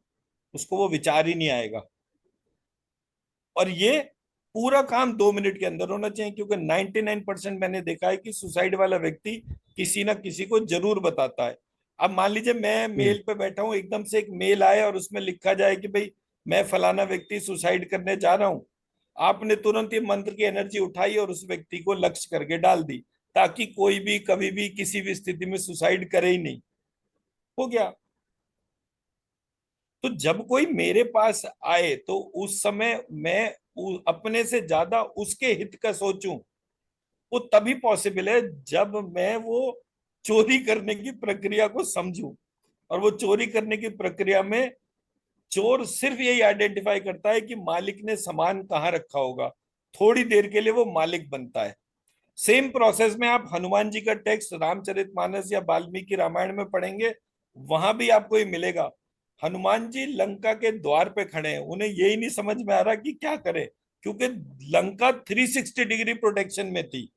उसको वो विचार ही नहीं आएगा। और ये पूरा काम 2 मिनट के अंदर होना चाहिए, क्योंकि 99% मैंने देखा है कि सुसाइड वाला व्यक्ति किसी ना किसी को जरूर बताता है। अब मान लीजिए मैं हम्म। मेल पे बैठा हूं, एकदम से एक मेल आए और उसमें लिखा जाए कि भाई मैं फलाना व्यक्ति सुसाइड करने जा रहा हूं। आपने तुरंत ये मंत्र की एनर्जी उठाई और उस व्यक्ति को लक्ष्य करके डाल दी, ताकि कोई भी कभी भी किसी भी स्थिति में सुसाइड करे ही नहीं। हो गया। तो जब कोई मेरे पास आए, तो उस समय मैं अपने से ज्यादा उसके हित का सोचूं। वो तभी पॉसिबल है जब मैं वो चोरी करने की प्रक्रिया को समझूं। और वो चोरी करने की प्रक्रिया में चोर सिर्फ यही आइडेंटिफाई करता है कि मालिक ने सामान कहाँ रखा होगा। थोड़ी देर के लिए वो मालिक बनता है। सेम प्रोसेस में आप हनुमान जी का टेक्स्ट रामचरितमानस या वाल्मीकि रामायण में पढ़ेंगे, वहां भी आपको ये मिलेगा। हनुमान जी लंका के द्वार पे खड़े हैं, उन्हें यही नहीं समझ में आ रहा कि क्या करें, क्योंकि लंका 360 डिग्री प्रोटेक्शन में थी।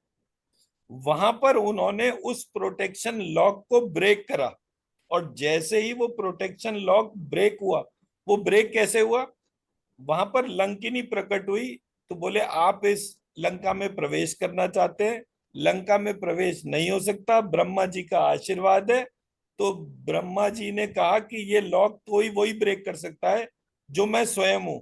वहां पर उन्होंने उस प्रोटेक्शन लॉक को ब्रेक करा। और जैसे ही वो प्रोटेक्शन लॉक ब्रेक हुआ, वो ब्रेक कैसे हुआ? वहां पर लंकिनी प्रकट हुई। तो बोले आप इस लंका में प्रवेश करना चाहते हैं? लंका में प्रवेश नहीं हो सकता, ब्रह्मा जी का आशीर्वाद है। तो ब्रह्मा जी ने कहा कि ये लॉक तो ही वही ब्रेक कर सकता है जो मैं स्वयं हूं।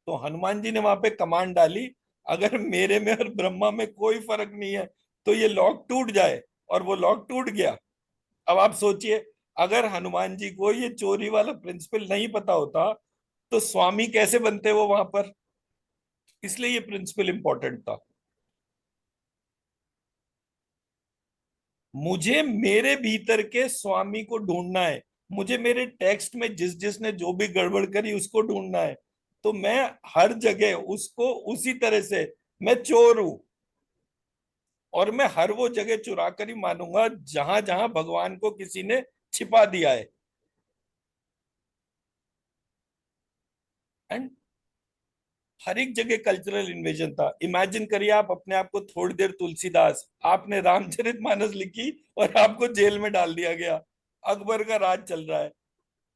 तो हनुमान जी ने वहां पे कमांड डाली, अगर मेरे में और ब्रह्मा में कोई फर्क नहीं है, तो ये लॉक टूट जाए। और वो लॉक टूट गया। अब आप सोचिए, अगर हनुमान जी को ये चोरी वाला प्रिंसिपल नहीं पता होता, तो स्वामी कैसे बनते वो वहां पर? इसलिए ये प्रिंसिपल इंपॉर्टेंट था। मुझे मेरे भीतर के स्वामी को ढूंढना है। मुझे मेरे टेक्स्ट में जिसने जो भी गड़बड़ करी उसको ढूंढना है। तो मैं हर जगह उसको उसी तरह से, मैं चोर हूं। और मैं हर वो जगह चुरा कर ही मानूंगा जहां जहां भगवान को किसी ने छिपा दिया है। एंड हर एक जगह कल्चरल इन्वेजन था। इमेजिन करिए, आप अपने आप को थोड़ी देर तुलसीदास, आपने रामचरितमानस लिखी और आपको जेल में डाल दिया गया। अकबर का राज चल रहा है।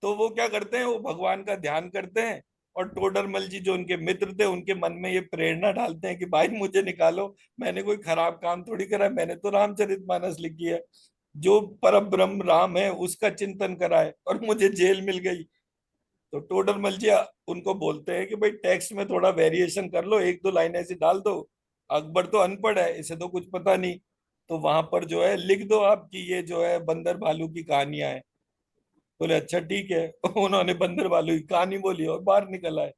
तो वो क्या करते हैं, वो भगवान का ध्यान करते हैं। और टोडरमल जी जो उनके मित्र थे, उनके मन में ये प्रेरणा डालते हैं कि भाई मुझे निकालो, मैंने कोई खराब काम थोड़ी करा है, मैंने तो रामचरितमानस लिखी है। जो पर ब्रह्म राम है उसका चिंतन करा है, और मुझे जेल मिल गई। तो टोडरमल जी उनको बोलते हैं कि भाई टेक्स्ट में थोड़ा वेरिएशन कर लो, एक दो लाइन ऐसी डाल दो। अकबर तो अनपढ़ है, इसे तो कुछ पता नहीं। तो वहां पर जो है लिख दो आपकी ये जो है बंदर भालू की कहानियां हैं। बोले अच्छा ठीक है। उन्होंने बंदर भालू की कहानी बोली और बाहर निकल आए।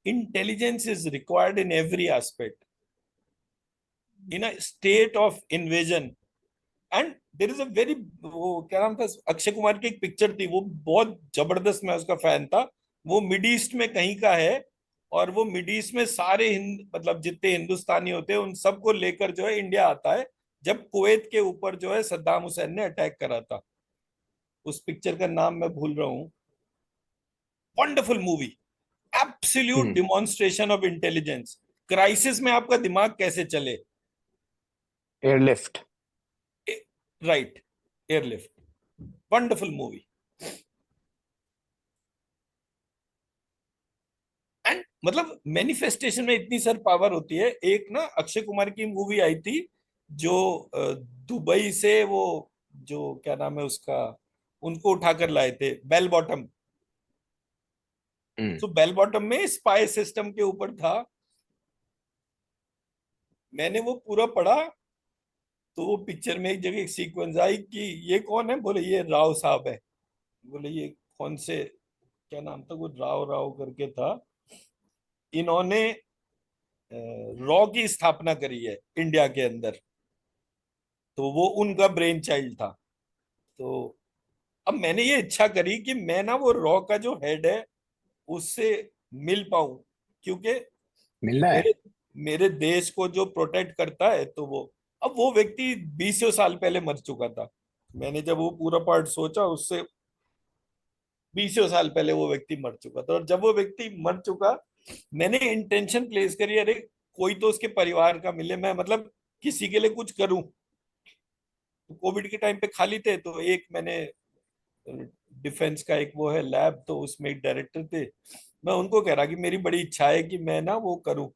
Intelligence is required in every aspect, in a state of invasion. And there is a very, वो क्या नाम था, अक्षय कुमार की एक पिक्चर थी, वो बहुत जबरदस्त, मैं उसका फैन था। वो मिड ईस्ट में कहीं का है। और वो मिड ईस्ट में सारे मतलब जितने हिंदुस्तानी होते हैं उन सबको लेकर जो है इंडिया आता है, जब कुवैत के ऊपर जो है सद्दाम हुसैन ने अटैक करा था। उस पिक्चर का नाम मैं भूल रहा हूँ। Wonderful movie. Absolute hmm. Demonstration of intelligence. Crisis में आपका दिमाग कैसे चले। Airlift. Right. Airlift. Wonderful movie. मतलब मैनिफेस्टेशन में इतनी सर पावर होती है। एक ना अक्षय कुमार की मूवी आई थी जो दुबई से वो, जो क्या नाम है उसका, उनको उठाकर लाए थे, बेल बॉटम। हम्म। तो बेल बॉटम में स्पाई सिस्टम के ऊपर था। मैंने वो पूरा पढ़ा। तो वो पिक्चर में एक जगह एक सीक्वेंस आई कि ये कौन है, बोले ये राव साहब है। बोले ये कौन से, क्या नाम था वो, राव राव करके था। इन्होंने रॉ की स्थापना करी है इंडिया के अंदर। तो वो उनका ब्रेन चाइल्ड था। तो अब मैंने ये इच्छा करी कि मैं ना वो रॉ का जो हेड है उससे मिल पाऊं, क्योंकि मिलना है। मेरे मेरे देश को जो प्रोटेक्ट करता है तो वो, अब वो व्यक्ति 20 साल पहले मर चुका था। मैंने जब वो पूरा पार्ट सोचा, उससे 20 साल पहले वो व्यक्ति मर चुका था। और जब वो व्यक्ति मर चुका, मैंने इंटेंशन प्लेस करी, अरे कोई तो उसके परिवार का मिले, मैं मतलब किसी के लिए कुछ करूं। तो कोविड के टाइम पे खाली थे, तो एक मैंने डिफेंस का एक वो है लैब, तो उसमें एक डायरेक्टर थे। मैं उनको कह रहा कि मेरी बड़ी इच्छा है कि मैं ना वो करूं।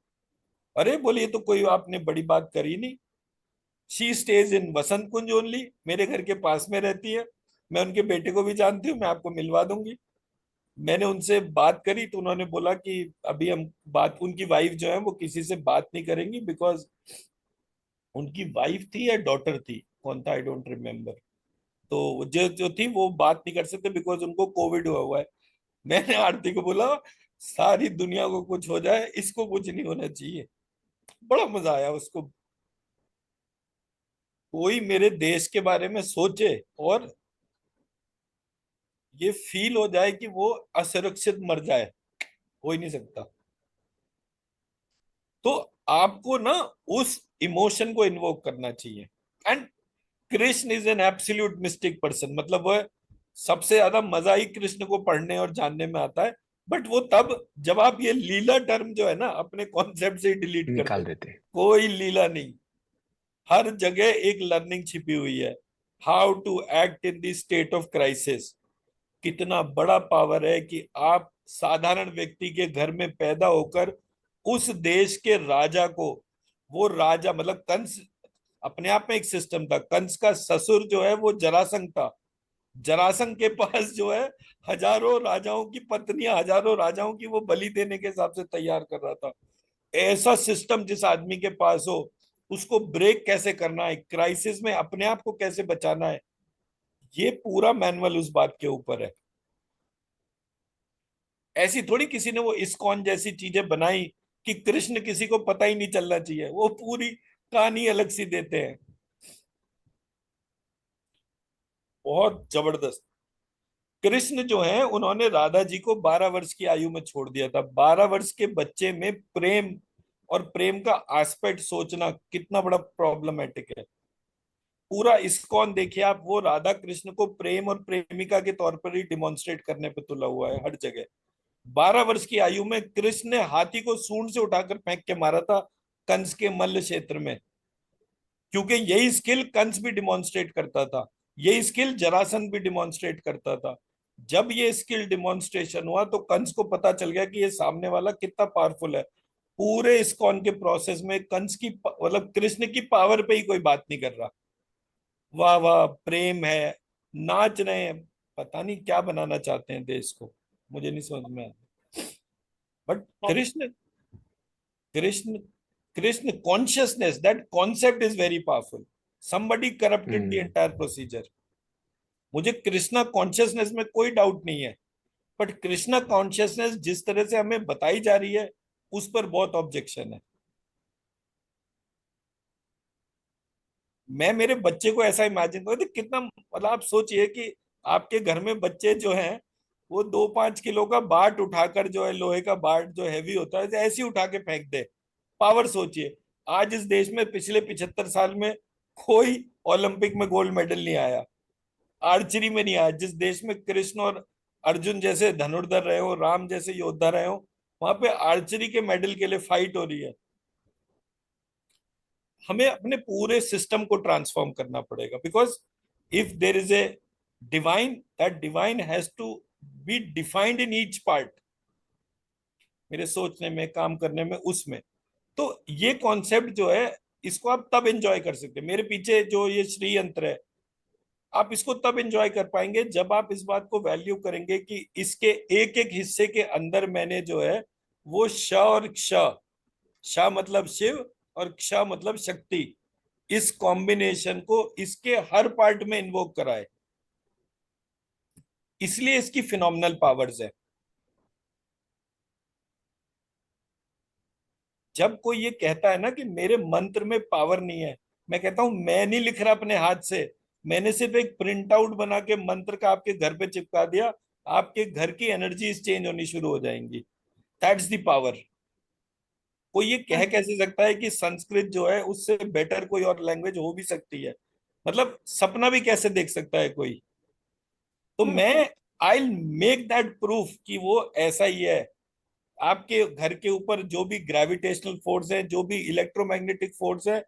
अरे बोलिए, तो कोई आपने बड़ी बात करी नहीं। She stage in Vasant Kunj only, मेरे घर के पास में रहती है। मैं उनके बेटे को भी जानती हूँ, मैं आपको मिलवा दूंगी। मैंने उनसे बात करी तो उन्होंने बोला कि अभी हम बात, उनकी वाइफ जो है वो किसी से बात नहीं करेंगी, बिकॉज उनकी वाइफ थी या डॉटर थी, कौन था आई डोंट रिमेम्बर। तो जो जो थी वो बात नहीं कर सकते बिकॉज उनको कोविड हुआ है। मैंने आरती को बोला, सारी दुनिया को कुछ हो जाए, इसको कुछ नहीं होना चाहिए। बड़ा मजा आया उसको। कोई मेरे देश के बारे में सोचे और ये फील हो जाए कि वो असुरक्षित मर जाए, हो ही नहीं सकता। तो आपको ना उस इमोशन को इन्वोक करना चाहिए। And Krishna is an absolute mistake person, मतलब वह सबसे ज्यादा मजा ही कृष्ण को पढ़ने और जानने में आता है। बट वो तब जब आप ये लीला टर्म जो है ना अपने कॉन्सेप्ट से ही डिलीट कर दो। निकाल देते। कोई लीला नहीं, हर जगह एक लर्निंग छिपी हुई है। How to act in the state of crisis. कितना बड़ा पावर है कि आप साधारण व्यक्ति के घर में पैदा होकर उस देश के राजा को, वो राजा मतलब कंस अपने आप में एक सिस्टम था। कंस का ससुर जो है वो जरासंध था। जरासंध के पास जो है हजारों राजाओं की पत्नियां, हजारों राजाओं की वो बलि देने के हिसाब से तैयार कर रहा था। ऐसा सिस्टम जिस आदमी के पास हो, उसको ब्रेक कैसे करना है, क्राइसिस में अपने आप को कैसे बचाना है, ये पूरा मैनुअल उस बात के ऊपर है। ऐसी थोड़ी किसी ने वो इस्कॉन जैसी चीजें बनाई कि कृष्ण किसी को पता ही नहीं चलना चाहिए, वो पूरी कहानी अलग सी देते हैं। बहुत जबरदस्त। कृष्ण जो है उन्होंने राधा जी को 12 वर्ष की आयु में छोड़ दिया था। 12 वर्ष के बच्चे में प्रेम और प्रेम का एस्पेक्ट सोचना कितना बड़ा प्रॉब्लमेटिक है। पूरा इस्कॉन देखिए आप, वो राधा कृष्ण को प्रेम और प्रेमिका के तौर पर ही डिमॉन्स्ट्रेट करने पे तुला हुआ है हर जगह। 12 वर्ष की आयु में कृष्ण ने हाथी को सूंड से उठाकर फेंक के मारा था कंस के मल्ल क्षेत्र में, क्योंकि यही स्किल कंस भी डिमॉन्स्ट्रेट करता था, यही स्किल जरासंध भी डिमॉन्स्ट्रेट करता था। जब ये स्किल डिमॉन्स्ट्रेशन हुआ तो कंस को पता चल गया कि ये सामने वाला कितना पावरफुल है। पूरे इस्कॉन के प्रोसेस में कंस की मतलब कृष्ण की पावर पे ही कोई बात नहीं कर रहा। वाह वाह, प्रेम है, नाच रहे हैं। पता नहीं क्या बनाना चाहते हैं देश को, मुझे नहीं समझ में आता। But Krishna, Krishna Krishna consciousness, that concept is very powerful. somebody corrupted the hmm. entire procedure। मुझे कृष्णा कॉन्शियसनेस में कोई डाउट नहीं है, बट कृष्णा कॉन्शियसनेस जिस तरह से हमें बताई जा रही है उस पर बहुत ऑब्जेक्शन है। मैं मेरे बच्चे को ऐसा इमेजिन करूँ तो कितना, मतलब आप सोचिए कि आपके घर में बच्चे जो हैं वो 2-5 किलो का बाट उठाकर, जो है लोहे का बाट जो हैवी होता है, ऐसे ही उठा के फेंक दे। पावर सोचिए। आज इस देश में पिछले 75 साल में कोई ओलंपिक में गोल्ड मेडल नहीं आया, आर्चरी में नहीं आया। जिस देश में कृष्ण और अर्जुन जैसे धनुर्धर रहे हो, राम जैसे योद्धा रहे हो, वहां पे आर्चरी के मेडल के लिए फाइट हो रही है। हमें अपने पूरे सिस्टम को ट्रांसफॉर्म करना पड़ेगा, because if there is a divine, that divine has to be defined in each part. मेरे सोचने में, काम करने में, उसमें। तो ये कॉन्सेप्ट जो है, इसको आप तब एंजॉय कर सकते हैं। मेरे पीछे जो ये श्री यंत्र है, आप इसको तब एंजॉय कर पाएंगे जब आप इस बात को वैल्यू करेंगे कि इसके एक एक हिस्से के अंदर मैंने जो है वो श और क्ष, श मतलब शिव और क्ष मतलब शक्ति, इस कॉम्बिनेशन को इसके हर पार्ट में इन्वोक करा है। इसलिए इसकी फिनोमिनल पावर्स है। जब कोई ये कहता है ना कि मेरे मंत्र में पावर नहीं है, मैं कहता हूं मैं नहीं लिख रहा अपने हाथ से, मैंने सिर्फ एक प्रिंट आउट बना के मंत्र का आपके घर पे चिपका दिया, आपके घर की एनर्जी चेंज होनी शुरू हो जाएंगी। That's the power. कोई ये कह कैसे सकता है कि संस्कृत जो है उससे बेटर कोई और लैंग्वेज हो भी सकती है? मतलब सपना भी कैसे देख सकता है कोई? तो मैं आई मेक दैट प्रूफ कि वो ऐसा ही है। आपके घर के ऊपर जो भी ग्रेविटेशनल फोर्स है, जो भी इलेक्ट्रोमैग्नेटिक फोर्स है,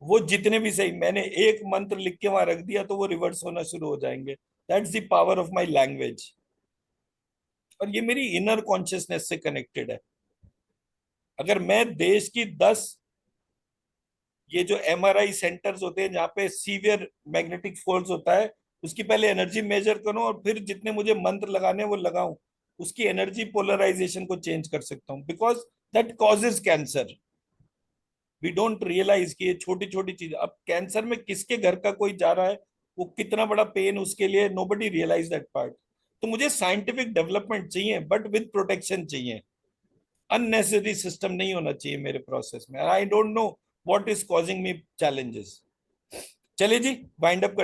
वो जितने भी सही, मैंने एक मंत्र लिख के वहां रख दिया तो वो रिवर्स होना शुरू हो जाएंगे। That's the power of my language. और ये मेरी इनर कॉन्शियसनेस से कनेक्टेड है। अगर मैं देश की 10 ये जो एमआरआई सेंटर्स होते हैं जहाँ पे सीवियर मैग्नेटिक फोर्स होता है, उसकी पहले एनर्जी मेजर करूं और फिर जितने मुझे मंत्र लगाने हैं वो लगाऊं, उसकी एनर्जी पोलराइजेशन को चेंज कर सकता हूं, because that causes cancer. We don't realise कि ये छोटी छोटी चीज, अब कैंसर में किसके घर का कोई जा रहा है, वो कितना बड़ा पेन उसके लिए, नोबडी रियलाइज दैट पार्ट। तो मुझे साइंटिफिक डेवलपमेंट चाहिए बट विद प्रोटेक्शन चाहिए। अननेसेसरी सिस्टम नहीं होना चाहिए मेरे प्रोसेस में। I don't know what is causing me challenges. चलिए जी, वाइंड अप।